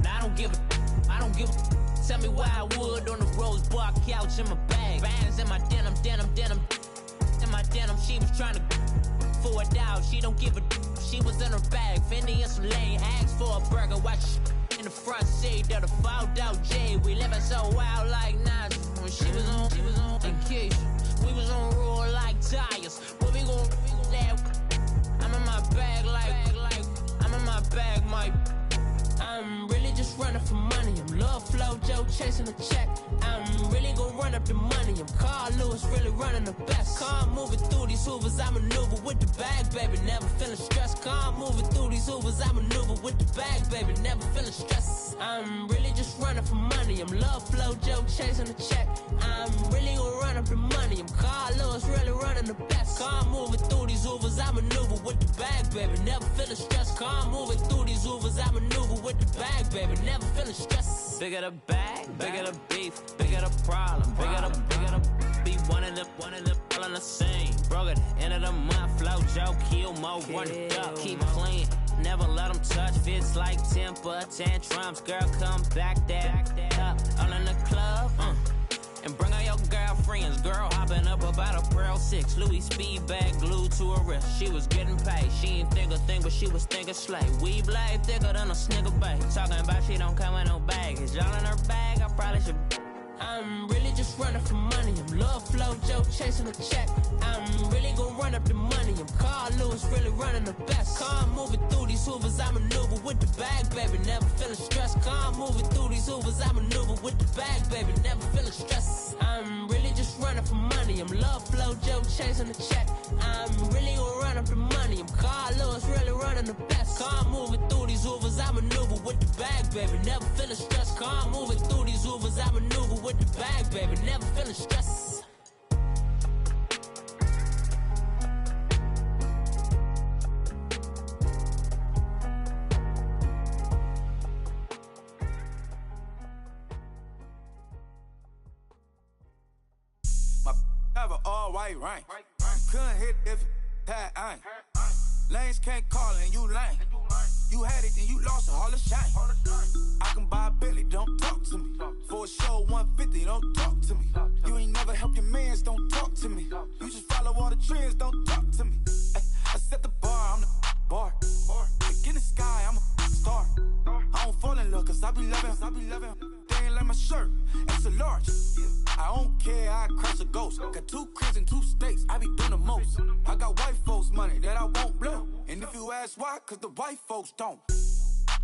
Now I don't give a. Tell me why I would on the rose bar couch in my bag. Bands in my denim. In my denim, she was trying to for a doubt. She don't give a. She was in her bag, Fendi and some lane. Asked for a burger, watch in the front seat of the fouled out J. We living so wild like Nas. When she was on vacation, we was on roll like tires. What we gon' that? I'm in my bag like I'm in my bag, Mike. I'm really just running for money. I'm Love Flow Joe chasing a check. I'm really gon' run up the money. I'm Carl Lewis, really running the best. Calm moving through these hoovers, I maneuver with the bag, baby. Never feeling stressed. Calm moving through these hoovers, I maneuver with the bag, baby. Never feeling stressed. I'm really just running for money. I'm Love Flow Joe chasing a check. I'm really gon' run up the money. I'm Carl Lewis, really running the best. Calm moving through these hoovers, I maneuver with the bag, baby. Never feeling stressed. Calm moving through these hoovers, I maneuver with the bag, baby. Never feeling stressed. Bigger the bag, bigger the beef, bigger the problem, bigger the be one of the all in the same. Broke at the end of the month, Flow Joe, kill more, run it up, keep clean. Never let them touch, fits like temper tantrums. Girl, come back that up, all in the club, and bring all your girlfriends. Girl hopping up about a Pearl 6 Louis speed bag glued to her wrist. She was getting paid, she ain't think a thing, but she was thinking slay. We blade thicker than a snicker bag. Talking about she don't come with no baggage. Y'all in her bag, I probably should. I'm really just running for money. I'm Love Flow Joe chasing a check. I'm really gon' run up the money. I'm Carl Lewis, really running the best. Calm moving through these hoovers, I maneuver with the bag, baby. Never feeling stressed. Calm moving through these hoovers, I maneuver with the bag, baby. Never feeling stressed. I'm really just running for money. I'm Love Flow Joe chasing a check. I'm really gon' run up the money. I'm Carl Lewis, really running the best. Calm moving through these hoovers, I maneuver with the bag, baby. Never feeling stressed. Calm moving through these hoovers, I maneuver with the bag, baby. Never feeling stressed. drive an all-white range. Couldn't hit if it had aim. Lanes can't call and you lame. You had it and you lost all the shine. I can buy a Billy, don't talk to me. For a show 150, don't talk to me. You ain't never helped your mans, don't talk to me. You just follow all the trends, don't talk to me. Ay, I set the bar, I'm the bar. Look in the sky, I'm a star. I don't fall in love cause I be loving. They ain't like my shirt, it's a large. I don't care, I crush a ghost. Got 2 cribs and 2 states, I be doing the most. I got white folks money that I won't blow. And if you ask why, cause the white folks don't.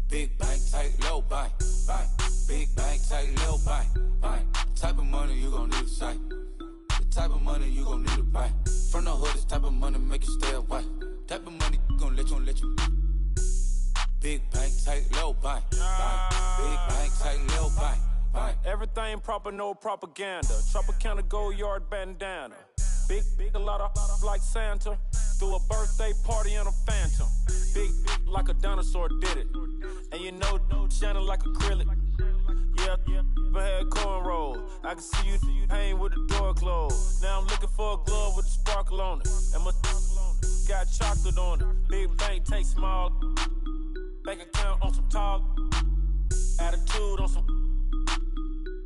Big bank, tight, low bank, bank. Big bank, tight, low bank, bank. Type of money you gon' need to sight. The type of money you gon' need to buy. From the hood, this type of money make you stay away. Type of money gon' let you. Big bank, tight, low bank, bank. Big bank, tight, low bank. Everything proper, no propaganda. Tropicana Gold Yard bandana. Big, a lot of like Santa. Threw a birthday party in a phantom. Big like a dinosaur did it. And you know, shining like acrylic. Yeah, but had cornrows. I can see you hang with the door closed. Now I'm looking for a glove with a sparkle on it. And my got chocolate on it. Big bank, take small. Bank account on some talk. Attitude on some.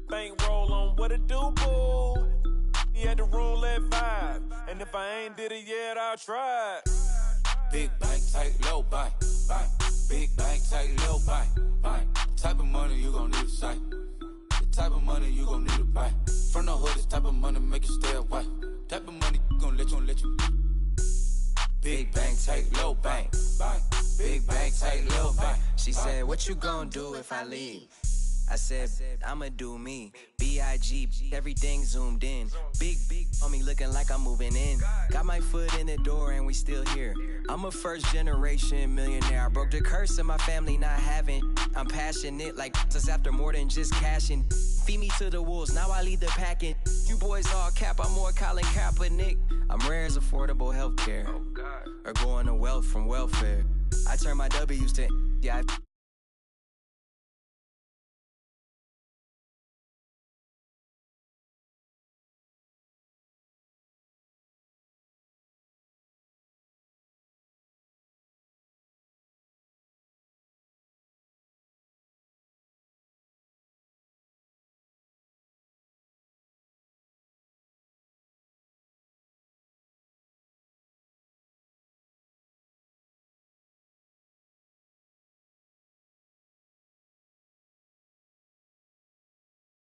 Bank roll on what it do, boo. He had the roulette vibe. And if I ain't did it yet, I'll try. Big bank, tight, low bank, bank. Big bank, tight, low bank, bank. Type of money you gon' need to sight. The type of money you gon' need to buy. From the hood, this type of money make you stay away. Type of money gon' let you. Big bank, tight, low bank, bank. Big bank, tight, low bank. She said, what you gon' do if I leave? I said, I'ma do me. B.I.G. Everything zoomed in. Big on me looking like I'm moving in. Got my foot in the door and we still here. I'm a first generation millionaire. I broke the curse of my family not having. I'm passionate like us after more than just cashing. Feed me to the wolves, now I lead the packing. You boys all cap, I'm more Colin Kaepernick. I'm rare as affordable healthcare. Or going to wealth from welfare. I turn my W's to, yeah,